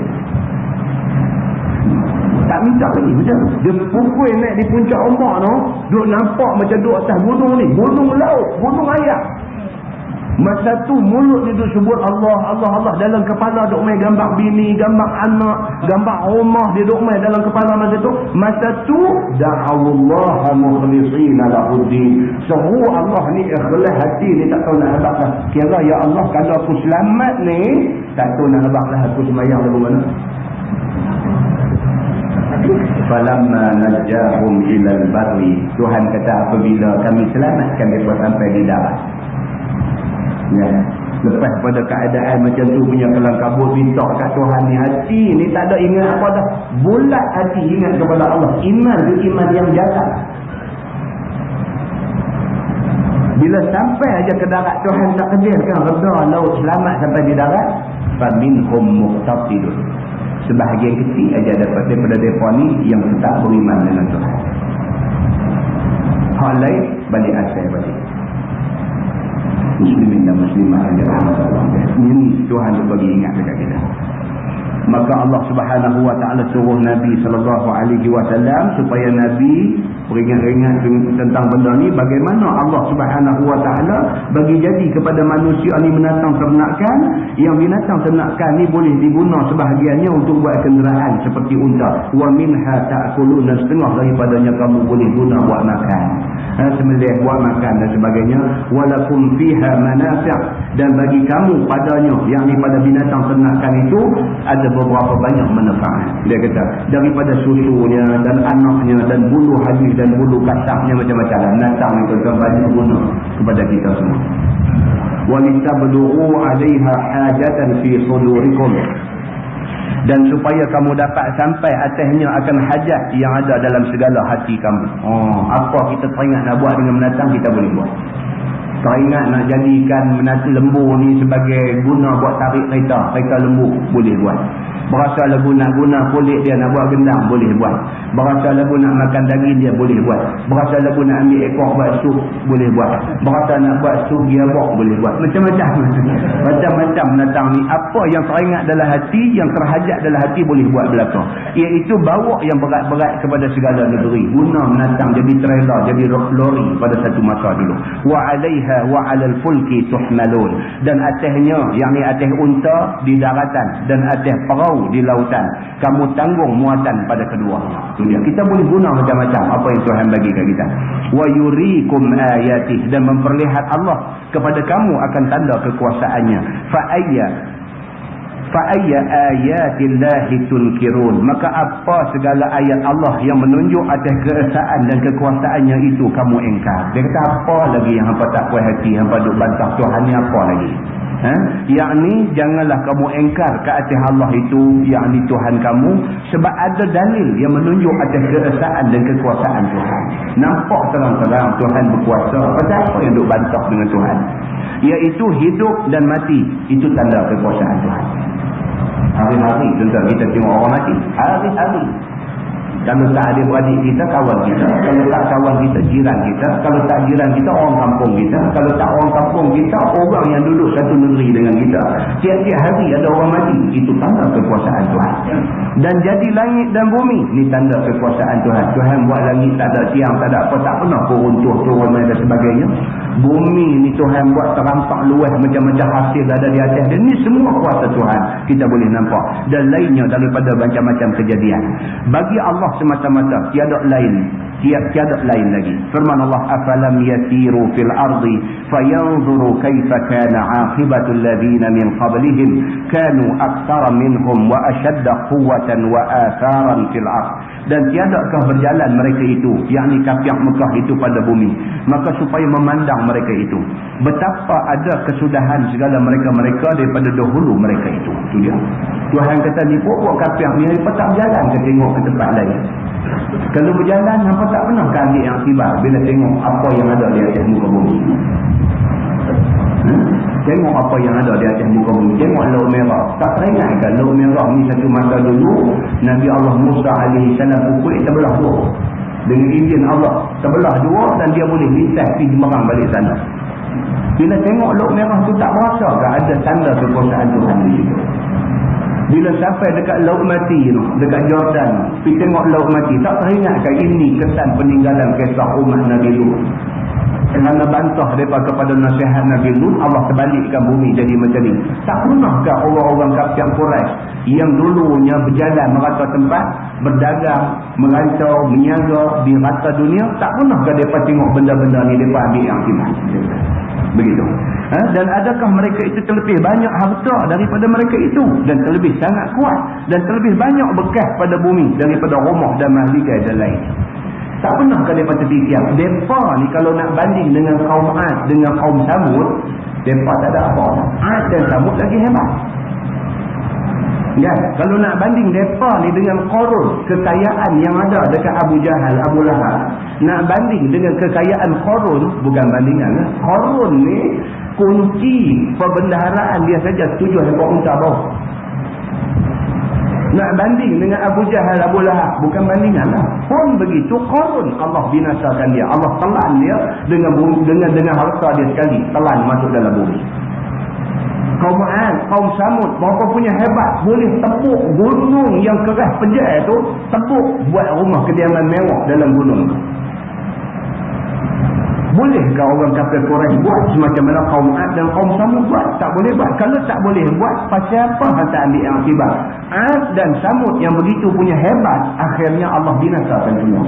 Tak minta lagi macam tu. Dia pukul naik di puncak ombak tu, duk nampak macam duk atas gunung ni, gunung laut, gunung air. Masa tu mulut dia duk sebut Allah, Allah, Allah. Dalam kepala duk main gambar bini, gambar anak, gambar rumah dia duk main dalam kepala masa tu. Masa tu da'awallaha mukhlishina lahu-d-din. Seru Allah ni ikhlas hati ni, tak tahu nak habaq lah. Kira ya Allah, kalau aku selamat ni, tak tahu nak habaq lah aku semayang lagu mana. Falamma najjahum ilal barri, Tuhan kata apabila kami selamatkan mereka sampai di darat. Ya, lepas pada keadaan macam tu punya kelang kabut, minta kat Tuhan ni, hati ni tak ada ingat apa dah, bulat hati ingat kepada Allah. Iman tu iman yang jalan. Bila sampai aja ke darat, Tuhan tak kedirkan reda laut, selamat sampai di darat. Faminhum muqtasidun, sebahagian kecil aja dapat daripada mereka ni yang tetap beriman dengan Tuhan. Hal lain balik asal balik. Muslimin dan muslimah yang dirahmati Allah. Ini Tuhan bagi ingat dekat kita. Maka Allah Subhanahu wa taala suruh Nabi sallallahu alaihi wasallam supaya Nabi peringat-ingat tentang benda ni, bagaimana Allah Subhanahu wa taala bagi jadi kepada manusia ni binatang ternakan, yang binatang ternakan ni boleh diguna sebahagiannya untuk buat kenderaan seperti unta. Wa minha ta'kuluna, setengah daripadanya kamu boleh guna buat makan. Sembelih buat makan dan sebagainya. Walakum fiha manafi', dan bagi kamu padanya, yakni pada binatang ternakan itu ada beberapa banyak manfaat. Dia kata daripada susunya dan anaknya dan bulu habis dan bulu kasarnya, macam-macam binatang itu banyak guna kepada kita semua. Wa litablu'u 'alaiha hajatan fi sudurikum, dan supaya kamu dapat sampai atasnya akan hajat yang ada dalam segala hati kamu. Apa kita teringat nak buat dengan binatang, kita boleh buat. Teringat nak jadikan binatang lembu ni sebagai guna buat tarik kereta lembu, boleh buat. Berasa lagu nak guna kulit dia nak buat gendang, boleh buat. Berasa lagu nak makan daging dia, boleh buat. Berasa lagu nak ambil ekor buat sup, boleh buat. Berasa nak buat sup giabok, boleh buat. Macam-macam. Macam-macam binatang ni. Apa yang teringat dalam hati, yang terhajat dalam hati, boleh buat belakang. Iaitu bawa yang berat-berat kepada segala negeri. Guna binatang jadi trailer, jadi lori pada satu masa dulu. Wa 'alaiha wa 'alal fulki tuhmalun, dan atasnya, yakni atas unta di daratan dan atas perahu di lautan, kamu tanggung muatan pada keduanya. Itu dia. Kita boleh guna macam-macam apa yang Tuhan bagi kat kita. Wa yuriikum ayatih, dan memperlihat Allah kepada kamu akan tanda kekuasaannya. Fa fa ayya ayatillahi tunkirun, maka apa segala ayat Allah yang menunjuk atas keesaan dan kekuasaannya itu kamu engkar. Dia kata apa lagi yang hampa tak puas hati, hampa duk bantah Tuhan ni apa lagi? Yakni janganlah kamu engkar ke atas Allah itu, yakni Tuhan kamu, sebab ada dalil yang menunjuk atas keesaan dan kekuasaan Tuhan. Nampak terang-terang Tuhan berkuasa. Pasal apa yang duk bantah dengan Tuhan? Iaitu hidup dan mati, itu tanda kekuasaan Tuhan. Hari-hari tuan-tuan kita tengok orang mati, hari-hari. Kalau tak adik-beradik kita, kawan kita. Kalau tak kawan kita, jiran kita. Kalau tak jiran kita, orang kampung kita. Kalau tak orang kampung kita, orang yang duduk satu negeri dengan kita. Tiap-tiap hari ada orang mati. Itu tanda kekuasaan Tuhan. Dan jadi langit dan bumi, ni tanda kekuasaan Tuhan. Tuhan buat langit tak ada siang, tak ada apa, tak pernah runtuh, turun dan sebagainya. Bumi ni Tuhan buat terampak luas, macam-macam hasil ada di atas. Dan ni semua kuasa Tuhan kita boleh nampak. Dan lainnya daripada macam-macam kejadian. Bagi Allah semata-mata, tiada lain lagi. Firman Allah, afalam yasiru fil ardi fayanzuru kaifa kana aqibatu alladhina min qablihim kanu aktsara minhum wa ashadda quwwatan wa atharan fil ard. Dan tiadakah berjalan mereka itu, yakni kafir Mekah itu pada bumi, maka supaya memandang mereka itu betapa ada kesudahan segala mereka-mereka daripada dahulu mereka itu. Itu dia. Tuhan kata ni pokok kafir ni mereka tak berjalan ke tengok ke tempat lain. Kalau berjalan, hampa tak pernah ambil yang tiba bila tengok apa yang ada di atas muka bumi. Tengok apa yang ada di atas muka bumi. Tengok Laut Merah. Tak teringat kan Laut Merah ni satu masa dulu Nabi Allah Musa AS pukul terbelah dua dengan izin Allah, terbelah dua dan dia boleh lintas pergi Jemberang balik sana. Bila tengok Laut Merah tu tak berasa kan ada tanda kekuasaan Tuhan di situ. Bila sampai dekat Laut Mati tu, dekat Jordan, pergi tengok Laut Mati, tak teringatkan ini kesan peninggalan kisah umat Nabi Lut. Kerana bantah daripada kepada nasihat Nabi Lut, Allah terbalikkan bumi jadi macam ni. Tak pernahkah orang-orang kafir Quraisy yang dulunya berjalan merata tempat, berdagang, merantau, menyaga di rata dunia, tak pernahkah mereka tengok benda-benda ni mereka ambil yang kimat? Begitu. Dan adakah mereka itu terlebih banyak harta daripada mereka itu, dan terlebih sangat kuat, dan terlebih banyak bekas pada bumi daripada rumah dan mahligai dan lain? Tak pernahkah mereka terfikir mereka ni kalau nak banding dengan kaum Ad, dengan kaum Samud, mereka tak ada apa. Ad dan Samud lagi hebat. Kan? Kalau nak banding mereka ni dengan Qarun, kekayaan yang ada dekat Abu Jahal, Abu Lahab, nak banding dengan kekayaan Qarun, bukan bandingan. Qarun ni kunci perbendaharaan dia saja 7 ekor unta bawah. Nak banding dengan Abu Jahal, Abu Lahab, bukan bandingan lah. Pun begitu Qarun, Allah binasakan dia, Allah telan dia dengan harta dia sekali, telan masuk dalam bumi. Kaum Ad, kaum Samud, mereka punya hebat, boleh tepuk gunung yang keras pejal tu, tepuk buat rumah kediaman mewah dalam gunung. Bolehkah orang kafir Quraisy buat semacam mana kaum Ad dan kaum Samud buat? Tak boleh buat. Kalau tak boleh buat, pasal apa tak ambil yang akibat? Ad dan Samud yang begitu punya hebat, akhirnya Allah binasakan semua.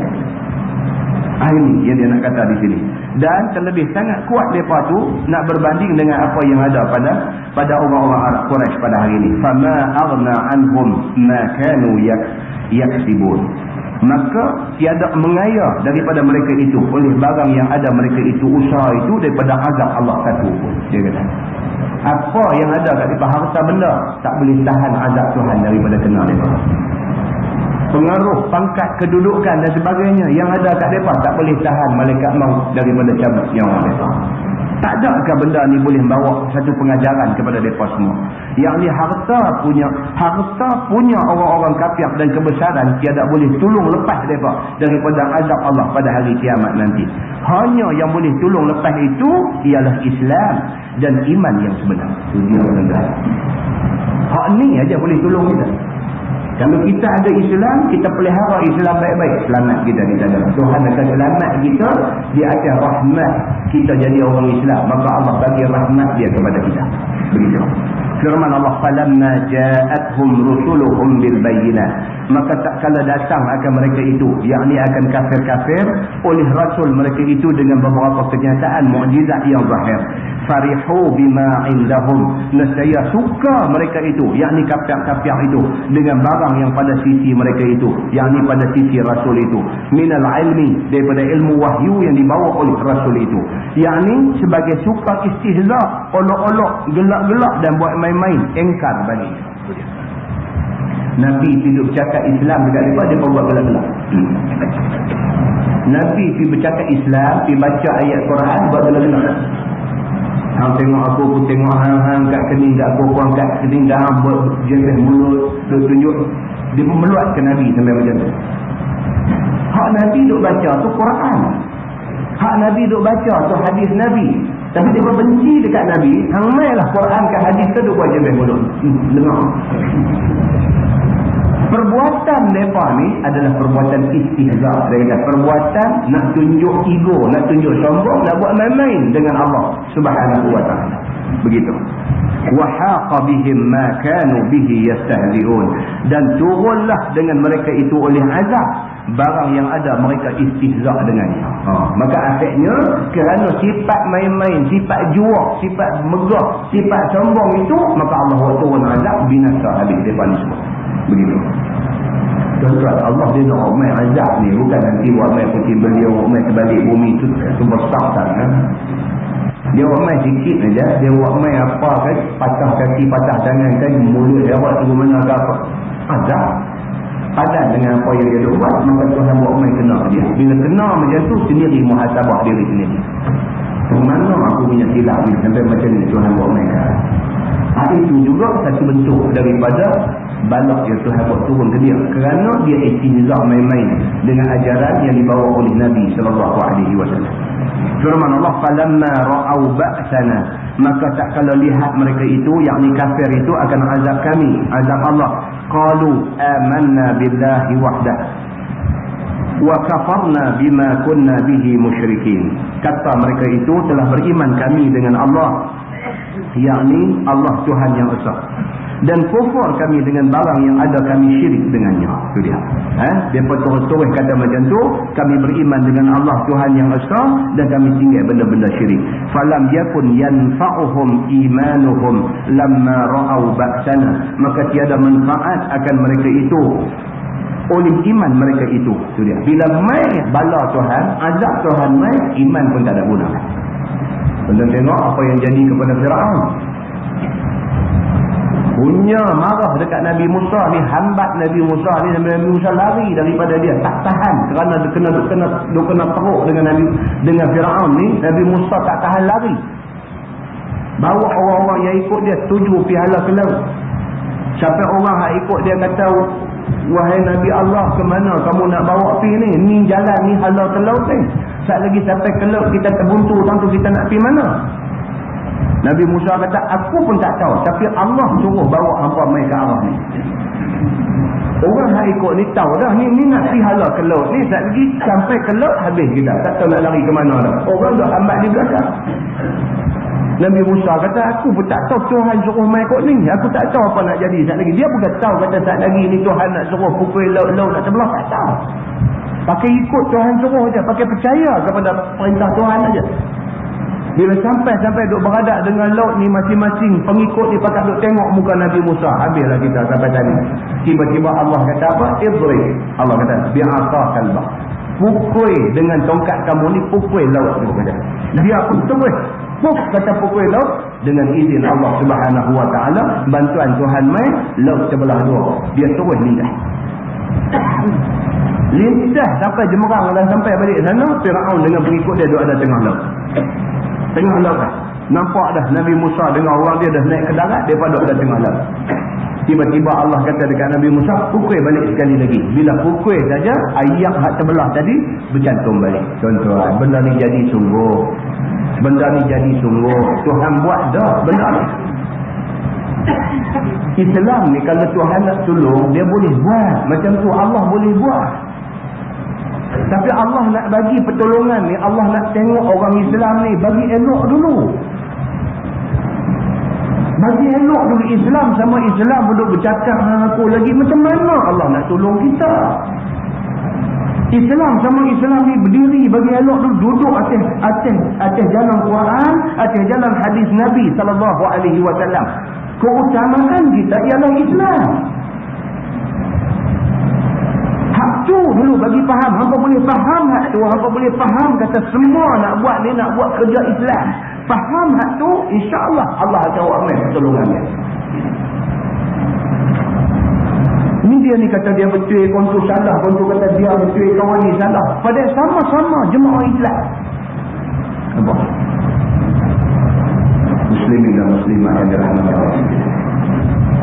Ini yang dia nak kata di sini. Dan terlebih sangat kuat mereka tu nak berbanding dengan apa yang ada pada orang-orang Arab Quraisy pada hari ini. Fama aghna anhum ma kanu yaksibun. Maka tiada mengaya daripada mereka itu oleh barang yang ada mereka itu, usaha itu, daripada azab Allah satu pun. Dia kata apa yang ada kat mereka, harta benda tak boleh tahan azab Tuhan daripada kena mereka. Pengaruh, pangkat, kedudukan dan sebagainya yang ada kat mereka tak boleh tahan malaikat maut daripada cabut nyawa mereka. Tak adakah benda ni boleh bawa satu pengajaran kepada mereka semua? Yang ni harta punya orang-orang kafir dan kebesaran tiada boleh tolong lepas mereka daripada azab Allah pada hari kiamat nanti. Hanya yang boleh tolong lepas itu ialah Islam dan iman yang sebenar. Hak ni aja boleh tolong kita. Kalau kita ada Islam, kita pelihara Islam baik-baik, selamat kita di dalam. Tuhan akan selamat kita di atas rahmat kita jadi orang Islam. Maka Allah bagi rahmat dia kepada kita. Begitu. Firman Allah, falamma ja'atuhum rusuluhum bil bayyinat, maka tak kala datang akan mereka itu, yakni akan kafir-kafir oleh rasul mereka itu dengan beberapa kenyataan mukjizat yang zahir. Farihu bima indahum, nescaya suka mereka itu, yakni kafir-kafir itu, dengan barang yang pada sisi mereka itu, yakni pada sisi rasul itu, minal ilmi, daripada ilmu wahyu yang dibawa oleh rasul itu, yakni sebagai suka istihza, olok-olok, gelak-gelak dan buat main-main, engkar balik. Nabi pergi bercakap Islam dekat mereka, dia buat gelak-gelak. Nabi pergi bercakap Islam, pergi baca ayat Quran, buat gelak-gelak. Hang tengok aku tengok hang kat kening kat aku angkat kening dah buat jempeh mulut, tunjuk dia memeluat ke Nabi sampai macam tu. Hak Nabi duk baca tu Quran. Hak Nabi duk baca tu hadis Nabi. Tapi dia benci dekat Nabi, hang mailah Quran ke hadis tu duk buat jempeh mulut. Dengar. Perbuatan mereka ni adalah perbuatan istihza. Perbuatan nak tunjuk ego, nak tunjuk sombong, nak buat main-main dengan Allah Subhanahu wa ta'ala. Begitu. Wa haqa bihim ma kanu bihi yastahzi'un, dan turunlah dengan mereka itu oleh azab barang yang ada mereka istihza dengannya. Maka akhirnya kerana sifat main-main, sifat juak, sifat megah, sifat sombong itu, maka Allah turun azab, binasa habis depan semua. Begitu. Tuan-tuan, Allah dia nak main azab ni, bukan nanti buat main putih beliau, main terbalik bumi tu semua besar kan. Dia buat main sikit aja, dia buat main apa kan, patah kaki, patah tangan kan, mulut dia buat tu mana ke apa. Azab. Padan dengan apa yang dia buat, maka Tuhan buat main kena dia. Bila kena macam tu, sendiri muhasabah diri sendiri. Mana aku punya silap ni sampai macam ni Tuhan buat main kan. Itu juga satu bentuk daripada balak yang Tuhan buat turun ke dia, kerana dia istihza main-main dengan ajaran yang dibawa oleh Nabi SAW. Firman Allah, falamma ra'au ba'sana, maka tak kala lihat mereka itu, yakni kafir itu, akan azab kami, azab Allah, qalu amanna billahi wahdah wa kafarna bima kunna bihi musyrikin. Kata mereka itu, telah beriman kami dengan Allah, yakni Allah Tuhan yang esa, dan kufur kami dengan barang yang ada kami syirik dengannya. Itu dia. Dia terus-terus kata macam tu, kami beriman dengan Allah Tuhan yang esa dan kami tinggal benda-benda syirik. Falam yakun yanfa'uhum imanuhum lamma ra'au ba'sana, maka tiada manfaat akan mereka itu oleh iman mereka itu. Itu dia. Bila mai bala Tuhan, azab Tuhan mai, iman pun tak ada guna. Anda tengok apa yang jadi kepada Firaun. Punya marah dekat Nabi Musa ni, hambat Nabi Musa ni, Nabi Musa lari daripada dia, tak tahan kerana dia kena teruk dengan Firaun ni. Nabi Musa tak tahan lari, bawa orang-orang yang ikut dia 7 piala ke laut. Sampai orang yang ikut dia kata, wahai Nabi Allah, ke mana kamu nak bawa pergi ni? Ni jalan ni halau ke laut ni. Saat lagi sampai ke laut kita terbuntu, tentu kita nak pergi mana? Nabi Musa kata, aku pun tak tahu, tapi Allah suruh bawa hampa mai ke arah ni. Orang yang ikut ni tahu dah, ni nak pergi halau ke laut ni. Saat lagi sampai ke laut, habis kita tak tahu nak lari ke mana dah. Orang dah hambat di belakang. Nabi Musa kata, aku pun tak tahu Tuhan suruh mai ikut ni. Aku tak tahu apa nak jadi saat lagi. Dia bukan tahu kata saat lagi ni Tuhan nak suruh pukul laut nak sebelah. Tak tahu. Pakai ikut Tuhan suruh je. Pakai percaya kepada perintah Tuhan aja. Bila sampai duk beradak dengan laut ni, masing-masing pengikut ni pakat duk tengok muka Nabi Musa. Habislah kita sampai tadi. Tiba-tiba Allah kata apa? Idri. Allah kata, bi'asa kalbah. Pukul dengan tongkat kamu ni, pukul laut tu kata. Dia pun terus kata pukul laut dengan izin Allah Subhanahu wa ta'ala, bantuan Tuhan mai, laut sebelah dua, dia terus lintas sampai Jemerang dan sampai balik sana. Firaun dengan pengikut dia duduk ada tengah laut. Tengah laut dah nampak dah Nabi Musa dengan orang dia dah naik ke darat, dia pada ada tengah laut. Tiba-tiba Allah kata dekat Nabi Musa, pukul balik sekali lagi. Bila pukul saja, ayam hak terbelah tadi bercantum balik. Tuan-tuan, benda ni jadi sungguh. Benda ni jadi sungguh. Tuhan buat dah benda ni. Islam ni kalau Tuhan nak tolong, dia boleh buat. Macam tu Allah boleh buat. Tapi Allah nak bagi pertolongan ni, Allah nak tengok orang Islam ni bagi elok dulu. Bagi elok dulu Islam sama Islam duduk bercakap dengan aku lagi. Macam mana Allah nak tolong kita? Islam sama Islam ni berdiri bagi elok dulu duduk atas jalan Quran, atas jalan hadis Nabi SAW. Keutamaan kita ialah Islam. Hak tu dulu bagi faham. Hampa boleh faham hak tu. Hampa boleh faham kata semua nak buat ni nak buat kerja Islam. Faham hak tu, insya-Allah Allah akan buat pertolongannya. Ini dia ni kata dia betul, kontu salah, kontu kata dia betul, kawan ni salah. Padahal sama-sama jemaah Islam. Apa? Muslimin dan muslimat yang dirahmati Allah.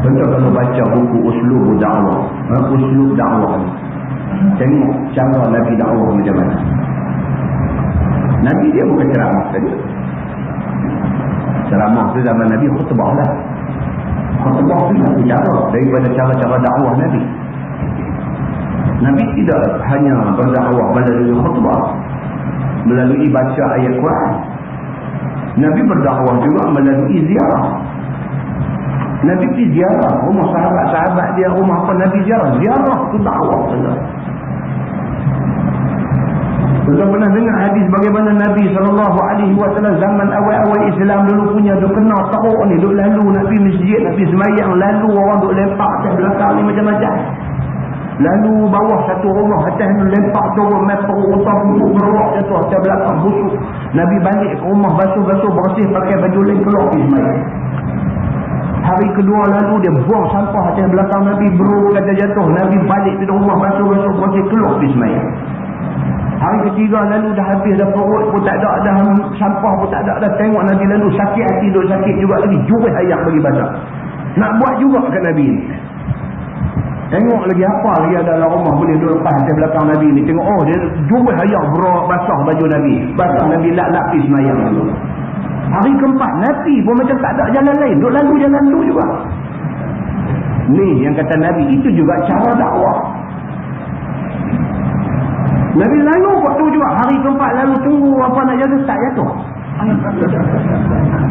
Contoh kalau baca buku uslub dakwah, uslub dakwah. Tengok cara Nabi dakwah macam mana. Nabi dia bukan ceramah tadi. Ceramah tu zaman Nabi khutbah lah. Khutbah tu satu cara daripada cara-cara dakwah Nabi. Nabi tidak hanya berdakwah melalui khutbah, melalui baca ayat Quran. Nabi berdakwah juga melalui ziarah. Nabi pergi ziarah rumah sahabat-sahabat dia, rumah apa Nabi ziarah. Ziarah tu dakwah saja. Kita pernah dengar hadis bagaimana Nabi SAW zaman awal-awal Islam dulu punya duk kena teruk ni, duk lalu nak pergi masjid, nak pergi semayang, lalu orang duk lempak atas belakang ni macam-macam. Lalu bawah satu rumah atas ni lempak turun, mai perut utang untuk berok jatuh atas belakang busuk. Nabi balik ke rumah basuh-basuh bersih pakai baju lain keluar pergi semayang. Hari kedua lalu dia buang sampah atas belakang Nabi, beruk kata jatuh. Nabi balik ke rumah basuh-basuh bersih keluar pergi semayang. Hari ketiga lalu dah habis dah, perut pun tak ada, dah sampah pun tak ada, dah tengok Nabi lalu sakit hati, duk sakit juga lagi, jual ayam bagi basah. Nak buat juga ke Nabi ni. Tengok lagi apa lagi ada dalam rumah boleh duduk lepas atas belakang Nabi ni. Tengok oh dia jual ayam berak basah baju Nabi. Basah Nabi lap-lap pergi semayang dulu. Hari keempat Nabi pun macam tak ada jalan lain, duk lalu jalan tu juga. Ni yang kata Nabi itu juga cara dakwah. Nabi lalu waktu juga hari keempat lalu tunggu apa nak jatuh tak jatuh.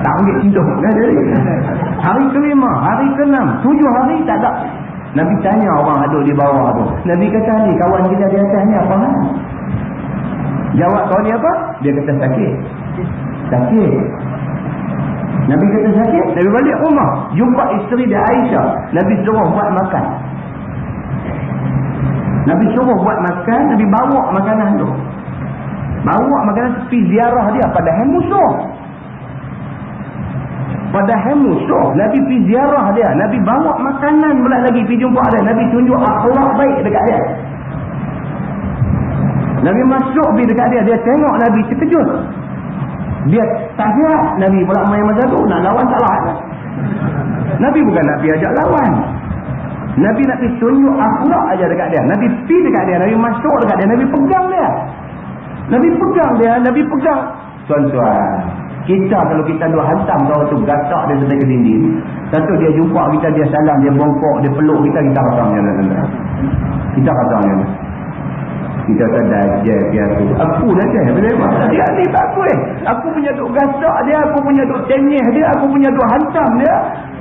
Tak ambil tidur kan dia. Hari kelima, hari keenam, 7 hari tak ada. Nabi tanya orang ada di bawah tu. Nabi kata ni kawan kita di atas ni apa hal? Jawab kau ni apa? Dia kata sakit. Sakit. Nabi kata sakit. Nabi balik rumah, jumpa isteri dia Aisyah. Nabi suruh buat makan. Nabi suruh buat makan, Nabi bawa makanan tu. Bawa makanan pergi ziarah dia padahal musuh. Padahal musuh. Nabi pergi ziarah dia. Nabi bawa makanan pula lagi pergi jumpa dia. Nabi tunjuk akhlak baik dekat dia. Nabi masuk pergi dekat dia. Dia tengok Nabi terkejut. Dia tak siap. Nabi pula main masa tu. Nak lawan tak lawan. Nabi bukan nak pergi ajak lawan. Nabi nak pergi tunjuk akhlak aja dekat dia. Nabi pergi dekat dia. Nabi masuk dekat dia. Nabi pegang dia. Nabi pegang dia. Nabi pegang. Tuan-tuan. Kita kalau kita duk hantam kau tu gatak dia sampai ke dinding. Satu dia jumpa kita, dia salam, dia bongkok, dia peluk kita, kita rasanya. Kita rasanya. Kita tak dajal dia tu. Aku dah dah. Dia ni tak aku Aku punya duk gasak dia, aku punya duk tenyeh dia, aku punya duk hantam dia.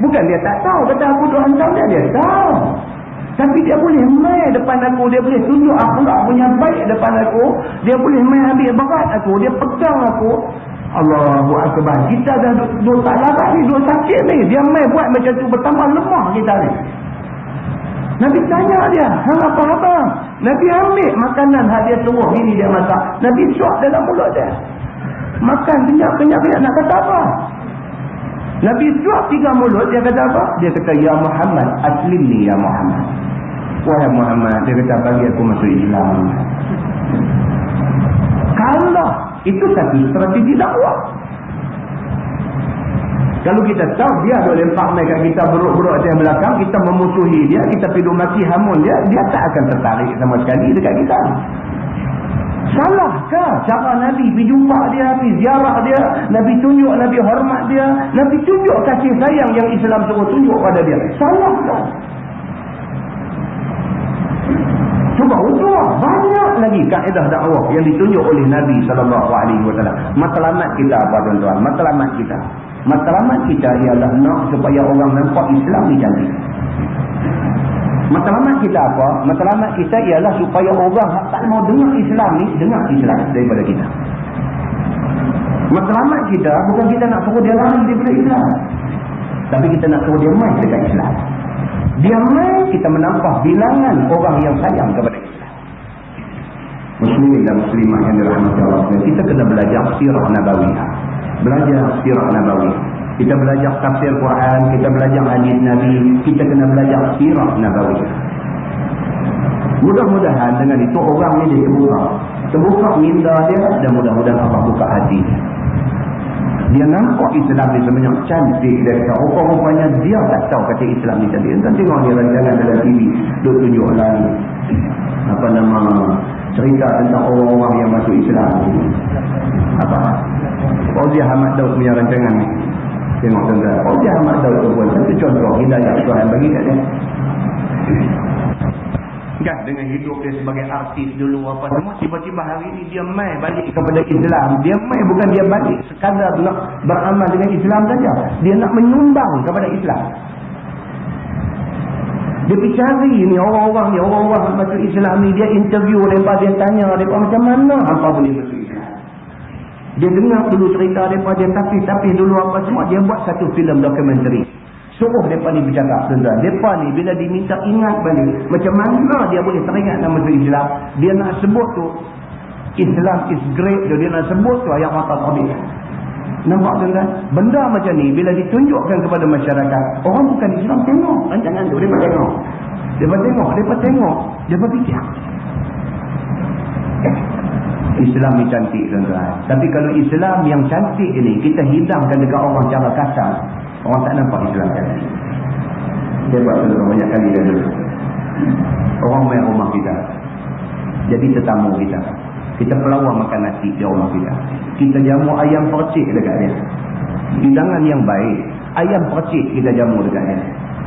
Bukan dia tak tahu kata aku duk hantam dia, dia tahu. Tapi dia boleh main depan aku, dia boleh tunjuk akhlak punya baik depan aku, dia boleh main ambil berat aku, dia pegang aku. Allahu Akbar. Kita dah duk tak larat ni, duk sakit ni. Dia main buat macam tu, bertambah lemah kita ni. Nabi tanya dia, hang apa-apa? Nabi ambil makanan hak dia suruh ini dia masak. Nabi suap dalam mulut dia. Makan kenyak-kenyak nak kata apa? Nabi suap 3 mulut, dia kata apa? Dia kata, ya Muhammad, aslimni ya Muhammad. Wahai Muhammad, dia kata bagi aku masuk Islam. Kalau itu satu strategi dakwah. Kalau kita tahu dia ada lempak mai kat kita, beruk-beruk atas belakang, kita memusuhi dia, kita pergi maki hamun dia, dia tak akan tertarik sama sekali dekat kita. Salahkah cara Nabi pergi jumpa dia, pergi ziarah dia, Nabi tunjuk, Nabi hormat dia, Nabi tunjuk kasih sayang yang Islam suruh tunjuk pada dia? Salahkah? Cuba utuh banyak lagi kaedah dakwah yang ditunjuk oleh Nabi SAW. Matlamat kita apa tuan-tuan? Matlamat kita. Matlamat kita ialah nak supaya orang nampak Islam ni cantik. Matlamat kita apa? Matlamat kita ialah supaya orang tak mau dengar Islam ni, dengar Islam daripada kita. Matlamat kita bukan kita nak suruh dia lari daripada Islam, tapi kita nak suruh dia mai dekat Islam. Dia mai, kita menambah bilangan orang yang sayang kepada Islam. Muslimin dan muslimah yang dirahmati Allah, kita kena belajar sirah nabawiyah. Belajar sirah nabawiyah. Kita belajar tafsir Quran, kita belajar hadis Nabi, kita kena belajar sirah nabawiyah. Mudah-mudahan dengan itu orang ni dia terbuka minda dia, dan mudah-mudahan Allah buka hati. Dia nampak Islam ni sebenarnya cantik. Dia kata rupanya dia tak tahu kata Islam ni cantik. Entah tengok dia rancangan dalam TV duk tunjuk lagi apa nama cerita tentang orang-orang yang masuk Islam ni. Apa Fauziah Ahmad Daud punya rancangan ni. Tengok tuan-tuan, Fauziah Ahmad Daud tu pun satu contoh hidayah Tuhan bagi kat dia. Kan dengan hidup dia sebagai artis dulu apa semua, tiba-tiba hari ini dia mai balik kepada Islam. Dia mai bukan dia balik sekadar nak beramal dengan Islam saja, dia nak menyumbang kepada Islam. Dia pergi cari ni orang-orang masuk Islam ni, dia interview mereka, dia tanya mereka macam mana apa boleh masuk Islam. Dia dengar dulu cerita mereka, dia tapi dulu apa semua, dia buat satu filem dokumentari. Suruh mereka ni bercakap, tuan-tuan. Mereka ni bila diminta ingat balik macam mana dia boleh teringat nama tu Islam, dia nak sebut tu Islam is great tu, dia nak sebut tu ayat mata tabik. Nampak tuan-tuan? Benda macam ni bila ditunjukkan kepada masyarakat, orang bukan Islam tengok rancangan tu, mereka tengok, mereka fikir Islam ni cantik, tuan-tuan. Tapi kalau Islam yang cantik ini kita hidangkan dekat orang cara kasar, orang tak nampak Islam cantik. Saya buat tuan-tuan banyak kali dah dulu. Orang main rumah kita, jadi tetamu kita, kita pelawar makan nasi di rumah kita, kita jamu ayam percik dekat dia, hidangan yang baik, ayam percik kita jamu dekat dia,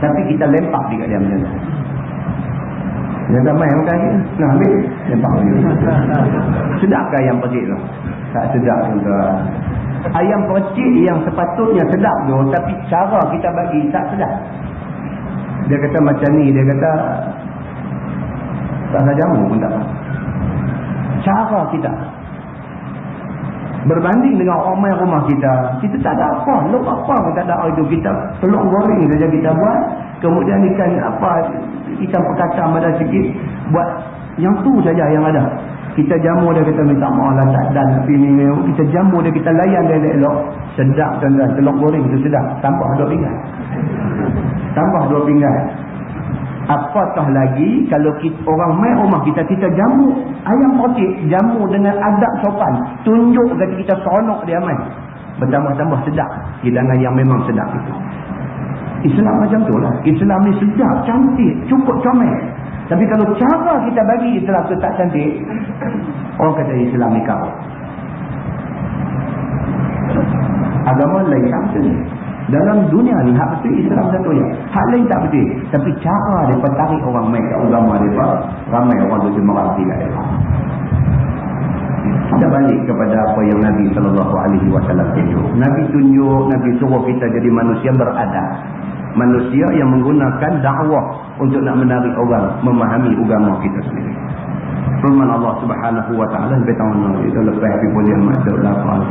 tapi kita lempak dekat dia macam tu. Dia tak main makan dia, nak ambil lempak dia. Sedap ke ayam percik tu? Tak sedap, tuan-tuan. Ayam percik yang sepatutnya sedap tu, tapi cara kita bagi tak sedap. Dia kata macam ni, dia kata tak ada jamu pun tak apa. Cara kita berbanding dengan orang main rumah kita, kita tak ada apa, lop apa pun tak ada. Itu kita telur goreng saja kita buat, kemudian ikan perkacang ada sikit, buat yang tu saja yang ada. Kita jamu dia, kata minta maaf lah tak dan tapi ni, kita jamu dia, kita layan dia elok. Sedap, tuan-tuan. Telur goreng tu sedap, tambah 2 pinggan. Apatah lagi kalau orang main rumah kita, kita jamu ayam percik, jamu dengan adab sopan, tunjuk kata kita seronok dia main, bertambah-tambah sedap hidangan yang memang sedap itu. Islam macam tu lah. Islam ni sedap, cantik, cukup comel. Tapi kalau cara kita bagi Islam tu tak cantik, orang kata Islam ni kafir. Agama lain tak betul. Dalam dunia ni hak betul Islam satu je, hak lain tak betul. Tapi cara mereka tarik orang main kat agama mereka, ramai orang tu merati kat mereka. Kita balik kepada apa yang Nabi SAW tunjuk. Nabi suruh kita jadi manusia beradab, manusia yang menggunakan dakwah untuk nak menarik orang memahami agama kita sendiri. Firman Allah Subhanahu wa taala lebih tahu itu lepas habis boleh masuk dalam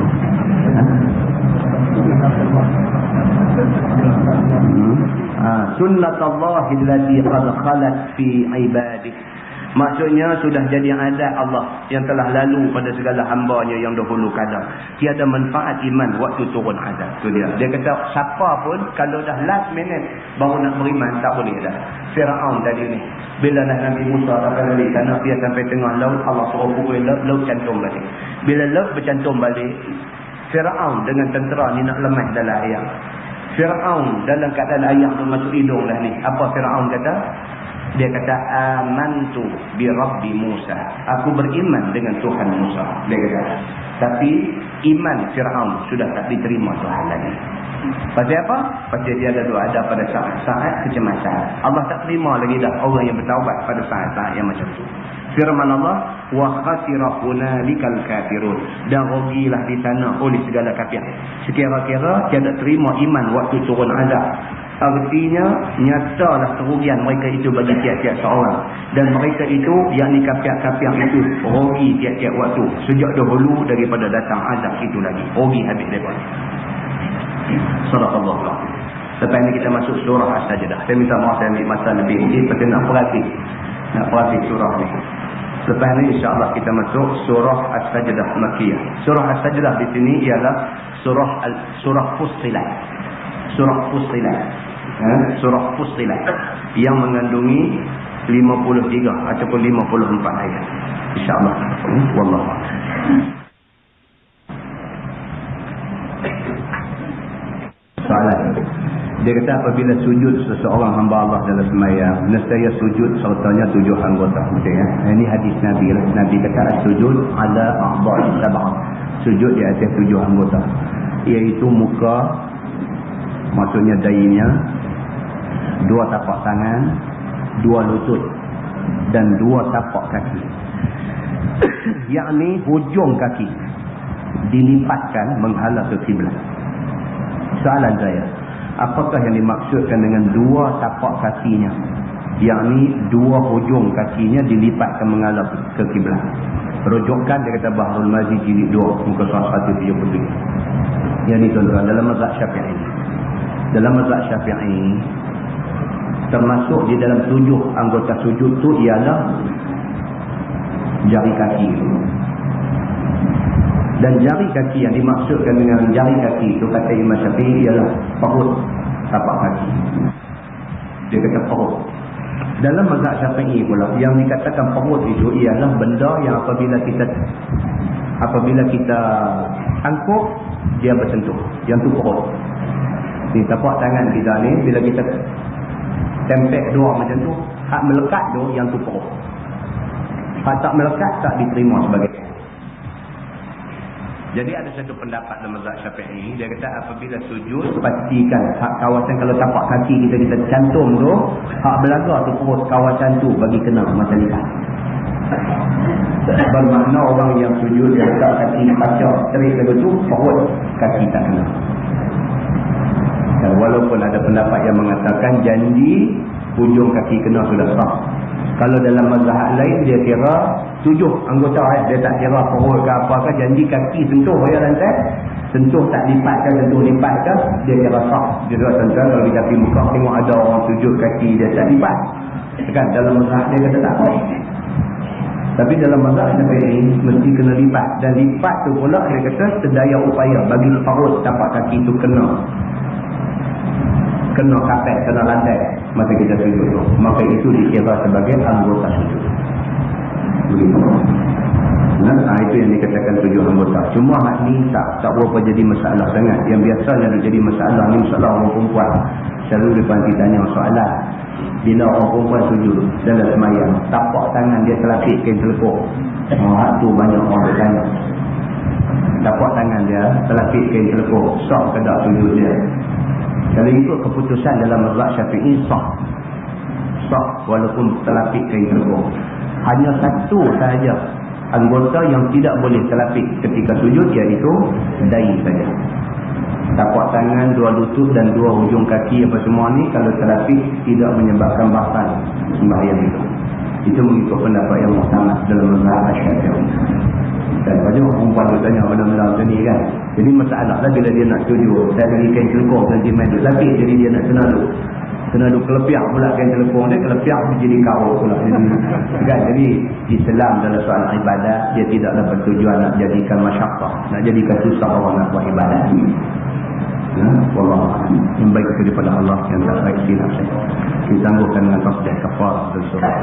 sunnatullah allati qad khalat fi ibadihi. Maksudnya sudah jadi adat Allah yang telah lalu pada segala hamba-Nya yang dahulu kala. Tiada manfaat iman waktu turun azab. Itu dia. Dia kata siapa pun kalau dah last minute baru nak beriman tak boleh dah. Firaun tadi ni, bila Nabi Musa akan balik tanah, dia sampai tengah laut, Allah suruh pukul laut cantum balik. Bila laut bercantum balik, Firaun dengan tentera ni nak lemah dalam air. Firaun dalam keadaan air tu masuk hidung dah ni. Apa Firaun kata? Dia kata amantu bi rabbi Musa, aku beriman dengan Tuhan Musa. Dia kata, tapi iman Firaun sudah tak diterima Tuhan lagi. Pasal apa? Pasal dia ada pada saat-saat kecemasan. Allah tak terima lagi dah orang yang bertaubat pada saat-saat yang macam tu. Firman Allah, wa khasira hunalikal kafirun, dan rugilah di sana oleh segala kafir. Sekira-kira tiada terima iman waktu turun azab. Artinya nyatalah kerugian mereka itu bagi tiap-tiap seorang, dan mereka itu, yakni kafir-kafir itu, rugi tiap-tiap waktu sejak dahulu daripada datang azab itu lagi, rugi habis mereka. Sadaqallahu alazim. Lepas ini kita masuk surah As-Sajdah. Saya minta maaf saya ambil masa lebih sikit pasal nak perhati surah ni. Lepas ini insya-Allah kita masuk surah As-Sajdah Makkiyah. Surah As-Sajdah di sini ialah surah Fussilat. Surah Fussilat. Surah Fussilat yang mengandungi 53 ataupun 54 ayat. Insya-Allah. Wallahu a'lam. Soalan. Dia kata apabila sujud seseorang hamba Allah dalam sembahyang, nescaya sujud sertanya 7 anggota. Betul ya? Ini hadis Nabi lah. Nabi kata sujud ala a'dha'i sab'ah. Sujud di atas 7 anggota. Iaitu muka, maksudnya dahinya, 2 tapak tangan, 2 lutut dan 2 tapak kaki. Yakni hujung kaki dilipatkan menghala ke kiblat. Soalan saya, apakah yang dimaksudkan dengan 2 tapak kakinya? Yakni 2 hujung kakinya dilipatkan menghadap ke kiblat. Rujukan dia kata Bahrul Mazi jilid 2 muka surat 173. Yang dituan-tuan dalam mazhab Syafi'i. Dalam mazhab Syafi'i termasuk di dalam 7 anggota sujud tu ialah jari kaki. Dan jari kaki yang dimaksudkan dengan jari kaki itu kata Imam Syafi'i ialah perut tapak kaki. Dia kata perut. Dalam mazhab Syafi'i pula yang dikatakan perut itu ialah benda yang apabila kita angkut dia bersentuh. Yang tu perut. Ni tapak tangan kita ni bila kita tempek dua macam tu, hak melekat tu yang tu perut. Hak tak melekat tak diterima sebagai. Jadi ada satu pendapat dalam mazhab Syafi'i, dia kata apabila sujud pastikan hak kawasan kalau tapak kaki kita cantum tu, hak belaga tu perut kawasan tu bagi kena mata lipat. Bermakna orang yang sujud yang letak kaki pasang terik lagu tu, perut kaki tak kena. Dan walaupun ada pendapat yang mengatakan janji hujung kaki kena sudah sah. Kalau dalam mazhab lain dia kira 7 anggota, dia tak kira perut ke apa ke, janji kaki sentuh ya lantai, sentuh tak lipat ke, sentuh lipat ke, dia kira sah. Jadi tuan-tuan kalau kita pergi muka tengok ada orang sujud kaki dia tak lipat, kan dalam mazhab dia kata tak apa. Tapi dalam mazhab Syafi'i mesti kena lipat, dan lipat tu pula dia kata sedaya upaya bagi perut tapak kaki tu kena kapet, kena lantai masa kita sujud tu, maka itu dikira sebagai anggota sujud. Begitu. Nah, itu yang dikatakan 7 anggota. Cuma hak ni tak berapa jadi masalah sangat. Yang biasanya jadi masalah ni masalah orang perempuan. Selalu depan kita tanya soalan, bila orang perempuan sujud dalam sembahyang, tapak tangan dia terlapik kain telepuk. Hak tu banyak orang bertanya. Tapak tangan dia terlapik kain telepuk, sah ke tak sujud dia? Kalau ikut keputusan dalam mazhab Syafi'i sah walaupun terlapik kain terbang. Hanya satu sahaja anggota yang tidak boleh terlapik ketika sujud, iaitu dahi saja. Tapak tangan, 2 lutut dan 2 hujung kaki apa semua ni kalau terlapik tidak menyebabkan batal sembahyang itu. Itu mengikut pendapat yang muhtamad dalam mazhab Syafi'i. Dan banyak perempuan tu tanya benda-benda macam ni kan. Jadi masalah lah bila dia nak sujud, saya lagi kain telekong nanti main duduk lapik, jadi dia nak kena duduk kelepiak pula kain telekong dia, kelepiak dia jadi kau pula. Jadi Islam dalam soal ibadat dia tidaklah bertujuan nak jadikan masyaqqah, nak jadikan susah orang nak buat ibadat. Wallahu a'lam. Yang baik daripada Allah, yang tak baik silap saya. Kita sambungkan dengan tasbih kafarah dan surah.